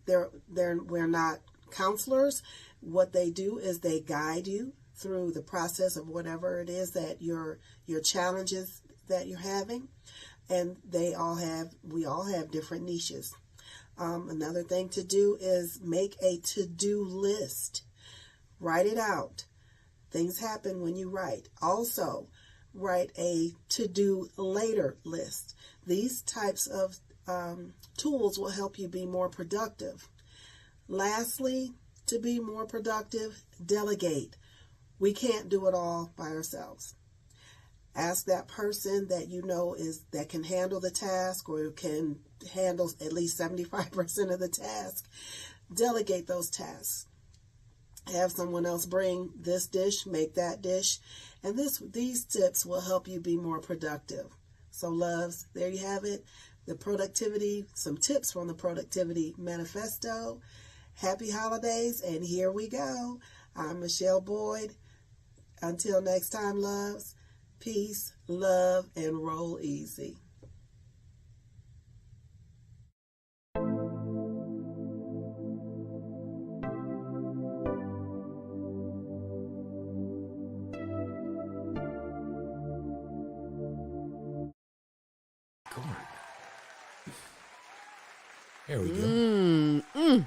Speaker 11: we're not counselors. What they do is they guide you through the process of whatever it is that your challenges that you're having. and we all have different niches. Another thing to do is make a to-do list. Write it out. Things happen when you write. Also, write a to-do later list. These types of tools will help you be more productive. Lastly, to be more productive, delegate. We can't do it all by ourselves. Ask that person that you know that can handle the task or can handle at least 75% of the task. Delegate those tasks. Have someone else bring this dish, make that dish, and these tips will help you be more productive. So loves, there you have it. Some tips from the Productivity Manifesto. Happy holidays, and here we go. I'm Michele Boyd. Until next time, loves, peace, love, and roll easy.
Speaker 3: There we go.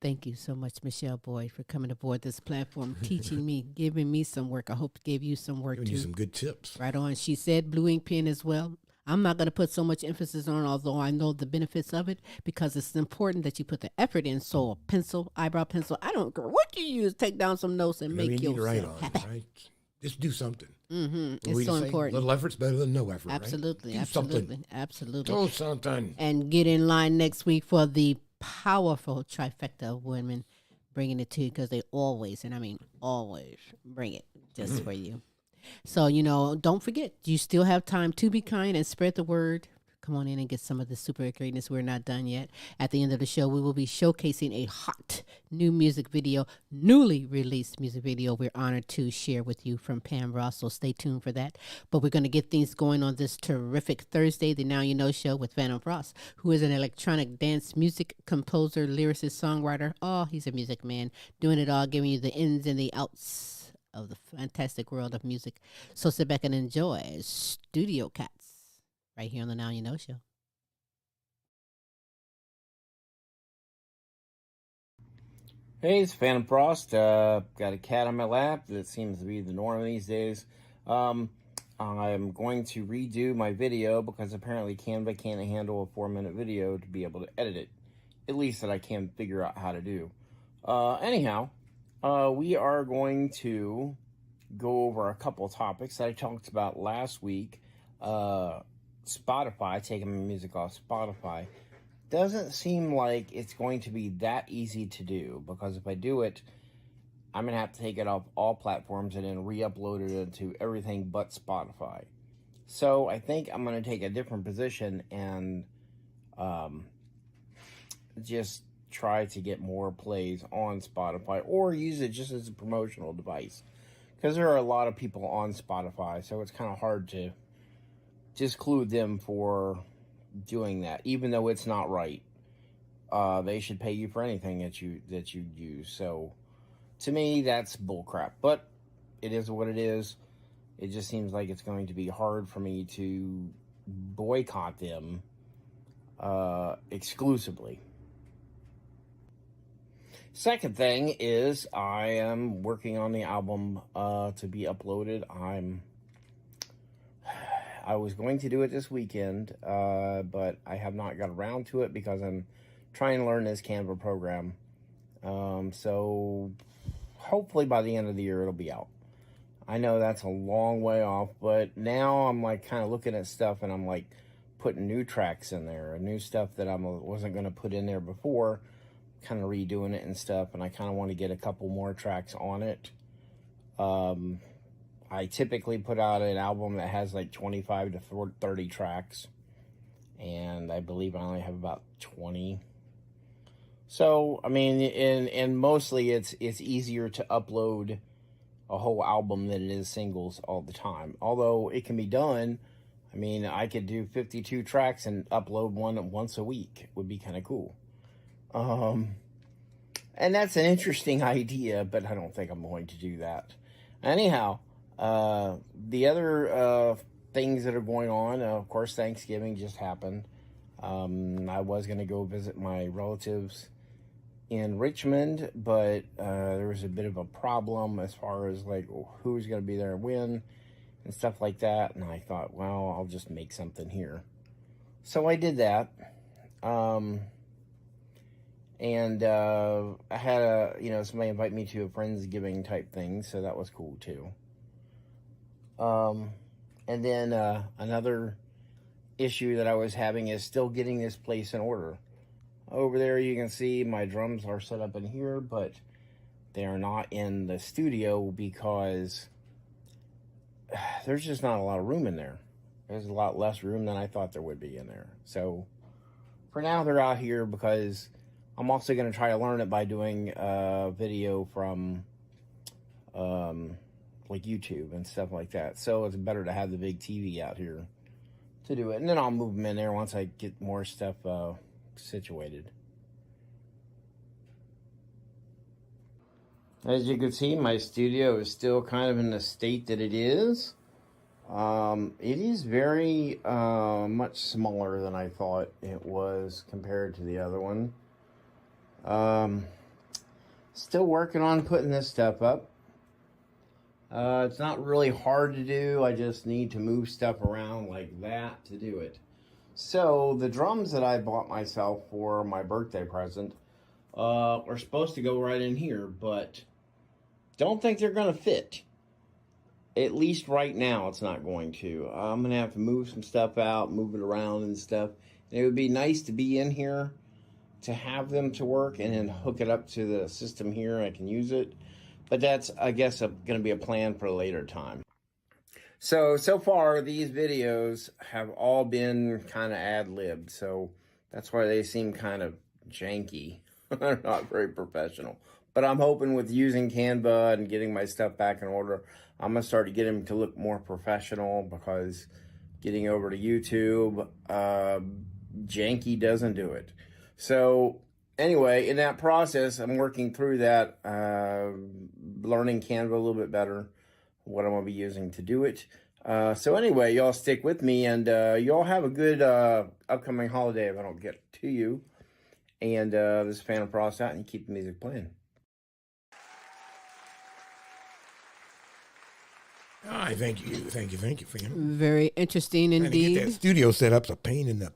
Speaker 5: Thank you so much, Michele Boyd, for coming aboard this platform, teaching me, giving me some work. I hope it gave you some work,
Speaker 3: Giving
Speaker 5: too.
Speaker 3: you some good tips.
Speaker 5: Right on. She said blue ink pen as well. I'm not going to put so much emphasis on it, although I know the benefits of it, because it's important that you put the effort in. So a pencil, eyebrow pencil, I don't care what you use, take down some notes and make
Speaker 3: you need to write
Speaker 5: yourself
Speaker 3: on
Speaker 5: happy.
Speaker 3: it, right? Just do something.
Speaker 5: It's so important.
Speaker 3: Little effort's better than no effort,
Speaker 5: Absolutely,
Speaker 3: right?
Speaker 5: absolutely, absolutely.
Speaker 3: Do something.
Speaker 5: And get in line next week for the powerful trifecta of women bringing it to you, because they always, and I mean always, bring it just for you. So, don't forget, you still have time to be kind and spread the word. Come on in and get some of the super greatness. We're not done yet. At the end of the show, we will be showcasing a hot new music video, newly released music video we're honored to share with you from Pam Ross, so stay tuned for that. But we're going to get things going on this terrific Thursday, the Now You Know show with Fantom who is an electronic dance music composer, lyricist, songwriter. Oh, he's a music man, doing it all, giving you the ins and the outs of the fantastic world of music. So sit back and enjoy Studio Cats right here on the Now You Know show.
Speaker 12: Hey, it's Phantom Frost. Got a cat on my lap. That seems to be the norm these days. I'm going to redo my video because apparently Canva can't handle a 4-minute video to be able to edit it. At least that I can figure out how to do. Anyhow, we are going to go over a couple topics that I talked about last week. Spotify, taking my music off Spotify, doesn't seem like it's going to be that easy to do, because if I do it, I'm going to have to take it off all platforms and then re-upload it into everything but Spotify. So I think I'm going to take a different position and just try to get more plays on Spotify, or use it just as a promotional device, because there are a lot of people on Spotify, so it's kind of hard to disclude them for doing that, even though it's not right. They should pay you for anything that you use. So to me, that's bullcrap. But it is what it is. It just seems like it's going to be hard for me to boycott them exclusively. Second thing is I am working on the album to be uploaded. I was going to do it this weekend, but I have not got around to it because I'm trying to learn this Canva program. So hopefully by the end of the year it'll be out. I know that's a long way off, but now I'm like kind of looking at stuff and I'm like putting new tracks in there, new stuff that I wasn't going to put in there before, kind of redoing it and stuff, and I kind of want to get a couple more tracks on it. I typically put out an album that has like 25 to 30 tracks, and I believe I only have about 20. So, I mean, and mostly it's easier to upload a whole album than it is singles all the time. Although it can be done. I mean, I could do 52 tracks and upload one once a week. It would be kind of cool. And that's an interesting idea, but I don't think I'm going to do that. Anyhow, the other things that are going on. Of course, Thanksgiving just happened. I was going to go visit my relatives in Richmond, but there was a bit of a problem as far as like who's going to be there and when and stuff like that. And I thought, well, I'll just make something here. So I did that. And I had somebody invite me to a Friendsgiving type thing, so that was cool too. And then another issue that I was having is still getting this place in order. Over there you can see my drums are set up in here, but they are not in the studio because there's just not a lot of room in there. There's a lot less room than I thought there would be in there. So for now they're out here because I'm also going to try to learn it by doing video from like YouTube and stuff like that. So it's better to have the big TV out here to do it. And then I'll move them in there once I get more stuff situated. As you can see, my studio is still kind of in the state that it is. It is very much smaller than I thought it was compared to the other one. Still working on putting this stuff up. It's not really hard to do. I just need to move stuff around like that to do it. So the drums that I bought myself for my birthday present are supposed to go right in here, but don't think they're going to fit. At least right now it's not going to. I'm going to have to move some stuff out, move it around and stuff. And it would be nice to be in here to have them to work and then hook it up to the system here and I can use it. But that's, I guess, going to be a plan for a later time. So far, these videos have all been kind of ad-libbed, so that's why they seem kind of janky. They're not very professional. But I'm hoping with using Canva and getting my stuff back in order, I'm going to start to get them to look more professional because getting over to YouTube, janky doesn't do it. So anyway, in that process, I'm working through that, learning Canva a little bit better, what I'm going to be using to do it. So anyway, y'all stick with me, and y'all have a good upcoming holiday if I don't get to you. And this is Fantom Frost out, and you keep the music playing.
Speaker 3: I thank you, Fantom.
Speaker 5: Very interesting
Speaker 3: To
Speaker 5: indeed.
Speaker 3: get that studio set up's a pain in the...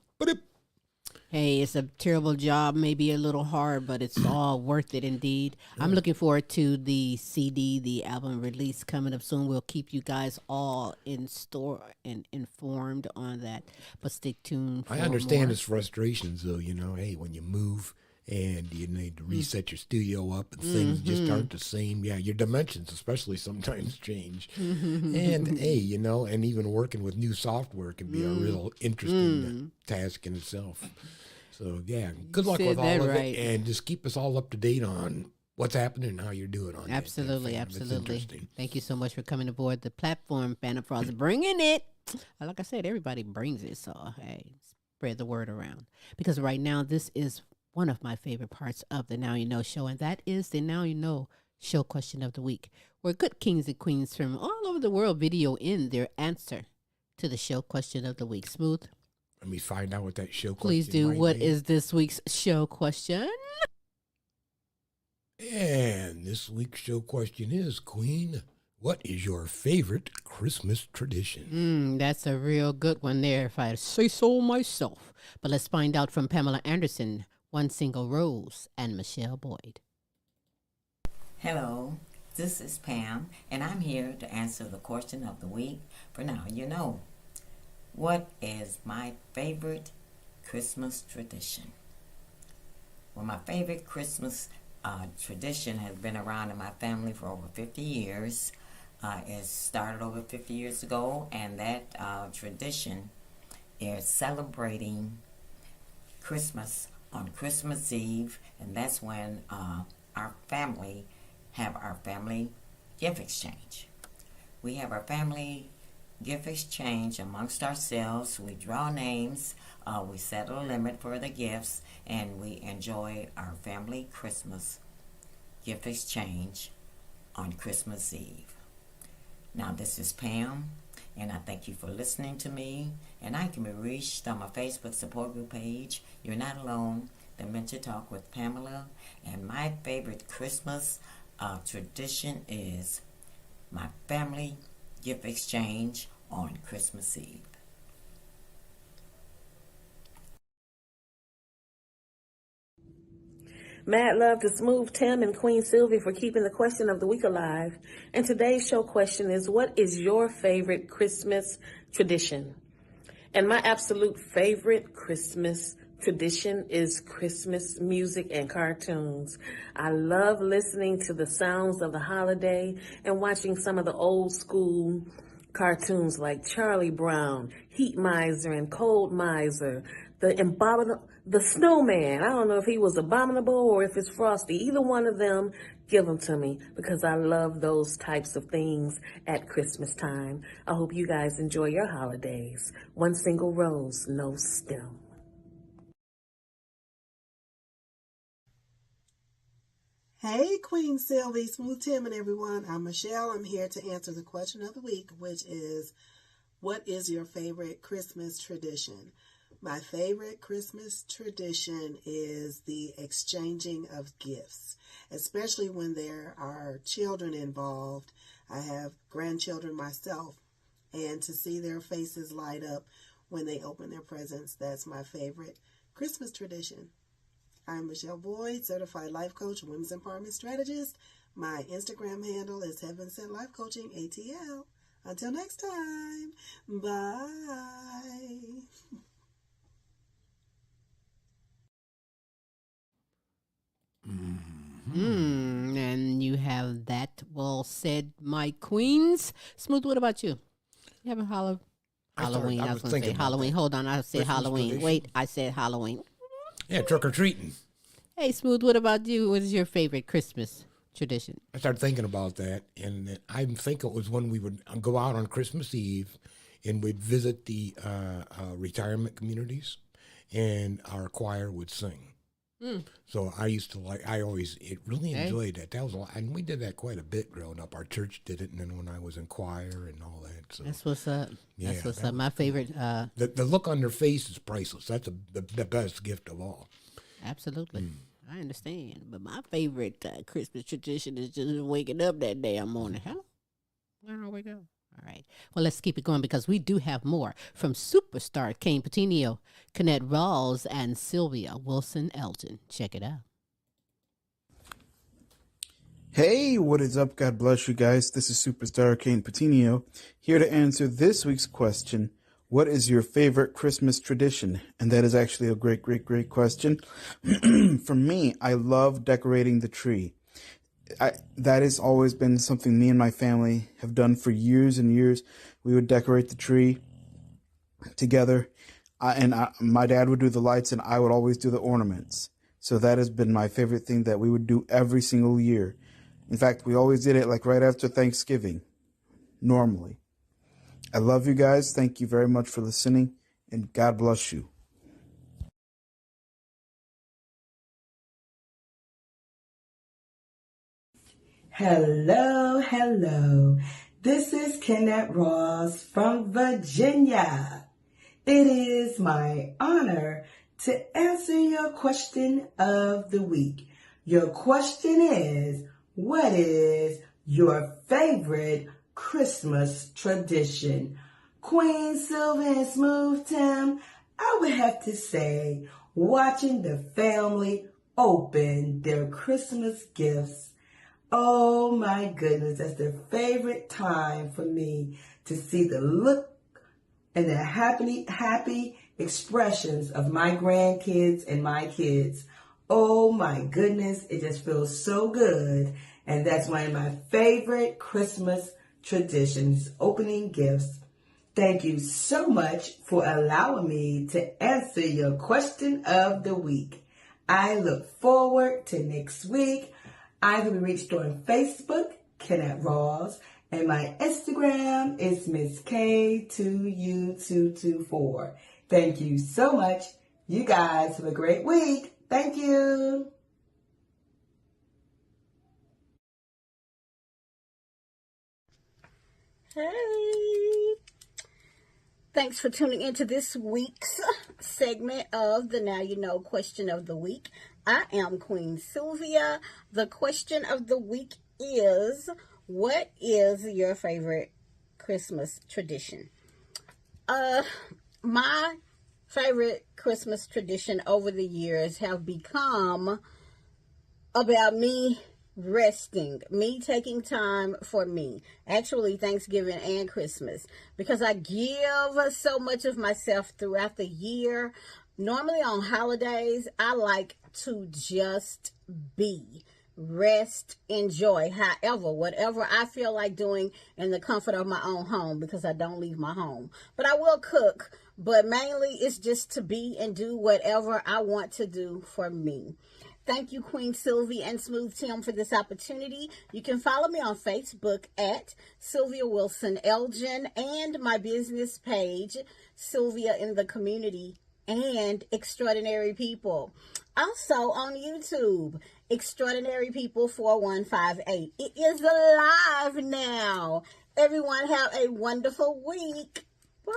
Speaker 5: Hey, it's a terrible job, maybe a little hard, but it's all worth it indeed. Yeah. I'm looking forward to the CD, the album release coming up soon. We'll keep you guys all in store and informed on that, but stay tuned for
Speaker 3: I understand
Speaker 5: more.
Speaker 3: his frustrations, though, hey, when you move and you need to reset your studio up and things just aren't the same. Yeah, your dimensions especially sometimes change. And, hey, and even working with new software can be a real interesting task in itself. So, yeah, good luck with all of it, and just keep us all up to date on what's happening and how you're doing on
Speaker 5: Absolutely,
Speaker 3: that.
Speaker 5: Absolutely. Thank you so much for coming aboard the platform, Fantom Frost, bringing it. Like I said, everybody brings it, so, hey, spread the word around. Because right now, this is one of my favorite parts of the Now You Know show, and that is the Now You Know show question of the week, where good kings and queens from all over the world video in their answer to the show question of the week. Smooth.
Speaker 3: Let me find out what that show question
Speaker 5: Please do.
Speaker 3: might
Speaker 5: What
Speaker 3: be.
Speaker 5: is this week's show question?
Speaker 3: And this week's show question is, Queen, what is your favorite Christmas tradition?
Speaker 5: That's a real good one there, if I say so myself. But let's find out from Pamela Anderson, One Single Rose, and Michele Boyd.
Speaker 6: Hello, this is Pam, and I'm here to answer the question of the week for Now You Know. What is my favorite Christmas tradition? Well, my favorite Christmas tradition has been around in my family for over 50 years. It started over 50 years ago, and that tradition is celebrating Christmas on Christmas Eve, and that's when our family have our family gift exchange. We have our family gift exchange amongst ourselves. We draw names, we set a limit for the gifts, and we enjoy our family Christmas gift exchange on Christmas Eve. Now, this is Pam, And I thank you for listening to me. And I can be reached on my Facebook support group page, You're Not Alone, Dementia Talk with Pamela. And my favorite Christmas tradition is my family gift exchange on Christmas Eve.
Speaker 13: Mad love to Smooth Tim and Queen Silvy for keeping the question of the week alive. And today's show question is, what is your favorite Christmas tradition? And my absolute favorite Christmas tradition is Christmas music and cartoons. I love listening to the sounds of the holiday and watching some of the old school cartoons like Charlie Brown, Heat Miser, and Cold Miser, the Snowman. I don't know if he was abominable or if it's Frosty. Either one of them, give them to me because I love those types of things at Christmas time. I hope you guys enjoy your holidays. One single rose, no stem.
Speaker 11: Hey, Queen Silvy, Smooth Tim, and everyone. I'm Michelle. I'm here to answer the question of the week, which is, what is your favorite Christmas tradition? My favorite Christmas tradition is the exchanging of gifts, especially when there are children involved. I have grandchildren myself, and to see their faces light up when they open their presents, that's my favorite Christmas tradition. I'm Michele Boyd, Certified Life Coach, Women's Empowerment Strategist. My Instagram handle is Heaven Sent Life Coaching, ATL. Until next time, bye.
Speaker 5: And you have that well said, my queens. Smooth, what about you? You have a Halloween. I was going to say Halloween. Hold on, I said Halloween. Tradition. Wait, I said Halloween.
Speaker 3: Yeah, trick-or-treating.
Speaker 5: Hey, Smooth, what about you? What is your favorite Christmas tradition?
Speaker 3: I started thinking about that, and I think it was when we would go out on Christmas Eve and we'd visit the retirement communities, and our choir would sing. So I used to really enjoyed that. That was a lot, and we did that quite a bit growing up. Our church did it, and then when I was in choir and all that. So
Speaker 5: that's what's up. Yeah, that's what's up. My favorite.
Speaker 3: The look on their face is priceless. That's the best gift of all.
Speaker 5: Absolutely. I understand. But my favorite Christmas tradition is just waking up that damn morning. Hello? Where do we go? All right. Well, let's keep it going because we do have more from superstar Kayne, Petiniot, Kennette, Rawls, and Sylvia Wilson Elton. Check it out.
Speaker 9: Hey, what is up? God bless you guys. This is superstar Kayne Petiniot here to answer this week's question. What is your favorite Christmas tradition? And that is actually a great question. For me, I love decorating the tree. That has always been something me and my family have done for years and years. We would decorate the tree together, and my dad would do the lights, and I would always do the ornaments. So that has been my favorite thing that we would do every single year. In fact, we always did it like right after Thanksgiving, normally. I love you guys. Thank you very much for listening, and God bless you.
Speaker 11: Hello, hello. This is Kennette Rawls from Virginia. It is my honor to answer your question of the week. Your question is, what is your favorite Christmas tradition? Queen Silvy and Smooth Tim, I would have to say watching the family open their Christmas gifts. Oh my goodness, that's the favorite time for me to see the look and the happy expressions of my grandkids and my kids. Oh my goodness, it just feels so good. And that's one of my favorite Christmas traditions, opening gifts. Thank you so much for allowing me to answer your question of the week. I look forward to next week. I can be reached on Facebook, Kennette Rawls, and my Instagram is Miss K2U224. Thank you so much. You guys have a great week. Thank you.
Speaker 13: Hey,
Speaker 14: Thanks for tuning into this week's segment of the Now You Know question of the week. I am Queen Sylvia. The question of the week is, what is your favorite Christmas tradition? My favorite Christmas tradition over the years have become about me resting, me taking time for me. Actually, Thanksgiving and Christmas, because I give so much of myself throughout the year. Normally on holidays, I like to just be, rest, enjoy. However, whatever I feel like doing in the comfort of my own home, because I don't leave my home. But I will cook, but mainly it's just to be and do whatever I want to do for me. Thank you, Queen Silvy and Smooth Tim, for this opportunity. You can follow me on Facebook at Sylvia Wilson Elgin and my business page, Sylvia in the Community and Extraordinary People. Also on YouTube, Extraordinary People 4158. It is live now. Everyone have a wonderful week. Bye.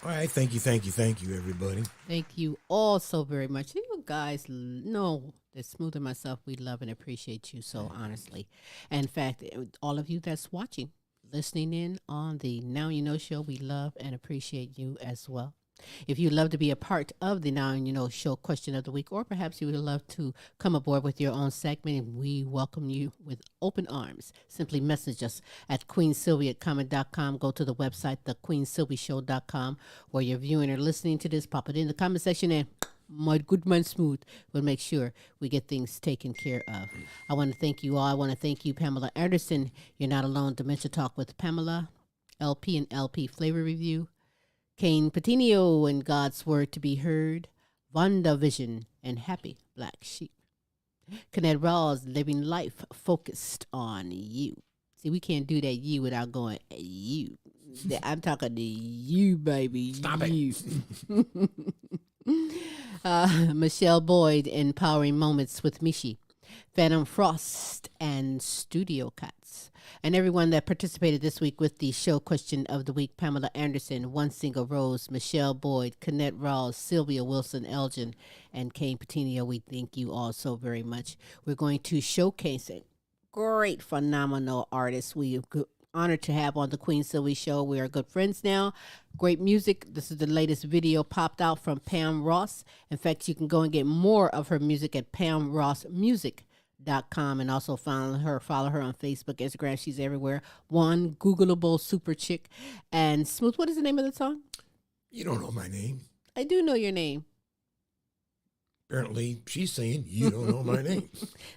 Speaker 3: All right, thank you, everybody.
Speaker 5: Thank you all so very much. You guys know that Smooth and myself, we love and appreciate you so honestly. And in fact, all of you that's watching, listening in on the Now You Know show, we love and appreciate you as well. If you'd love to be a part of the Now You Know show question of the week, or perhaps you would love to come aboard with your own segment, we welcome you with open arms. Simply message us at queensylvia@comment.com. Go to the website, thequeensylvyshow.com, where you're viewing or listening to this. Pop it in the comment section, and my good man Smooth will make sure we get things taken care of. I want to thank you all. I want to thank you, Pamela Anderson. You're Not Alone, Dementia Talk with Pamela, LP and LP Flavor Review, Kayne Petiniot and God's Word to be Heard, Vonda Vision, and Happy Black Sheep. Kennette Rawls, Living Life Focused on You. See, we can't do that you without going, you. I'm talking to you, baby.
Speaker 3: Stop
Speaker 5: you. Michele Boyd, Empowering Moments with Michi, Fantom Frost, and Studio Cuts. And everyone that participated this week with the show question of the week: Pamela Anderson, One Single Rose, Michele Boyd, Kennette Rawls, Sylvia Wilson Elgin, and Kayne Petiniot. We thank you all so very much. We're going to showcase a great, phenomenal artist we are honored to have on the Queen Silvy Show. We are good friends now. Great music. This is the latest video popped out from Pam Ross. In fact, you can go and get more of her music at PamRossMusic.com, and also follow her on Facebook, Instagram. She's everywhere. One Googleable super chick. And Smooth, what is the name of the song?
Speaker 3: You don't know my name.
Speaker 5: I do know your name.
Speaker 3: Apparently, she's saying you don't know my name.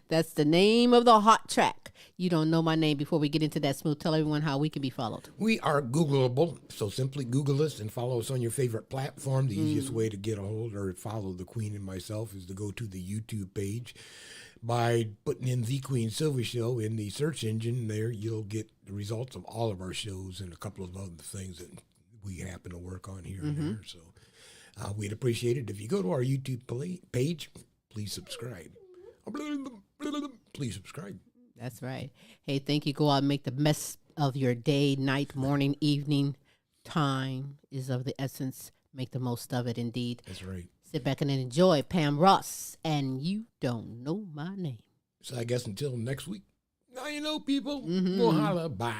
Speaker 5: That's the name of the hot track. You don't know my name. Before we get into that, Smooth, tell everyone how we can be followed.
Speaker 3: We are Googleable, so simply Google us and follow us on your favorite platform. The easiest way to get a hold or follow the Queen and myself is to go to the YouTube page. By putting in The Queen Silvy Show in the search engine there, you'll get the results of all of our shows and a couple of other things that we happen to work on here and there. So we'd appreciate it if you go to our YouTube page. Please subscribe. Please subscribe.
Speaker 5: That's right. Hey, thank you. Go out and make the best of your day, night, morning, evening. Time is of the essence. Make the most of it, indeed.
Speaker 3: That's right.
Speaker 5: Sit back and enjoy Pam Ross, and You Don't Know My Name.
Speaker 3: So I guess until next week, now you know, people. We'll holla. Bye.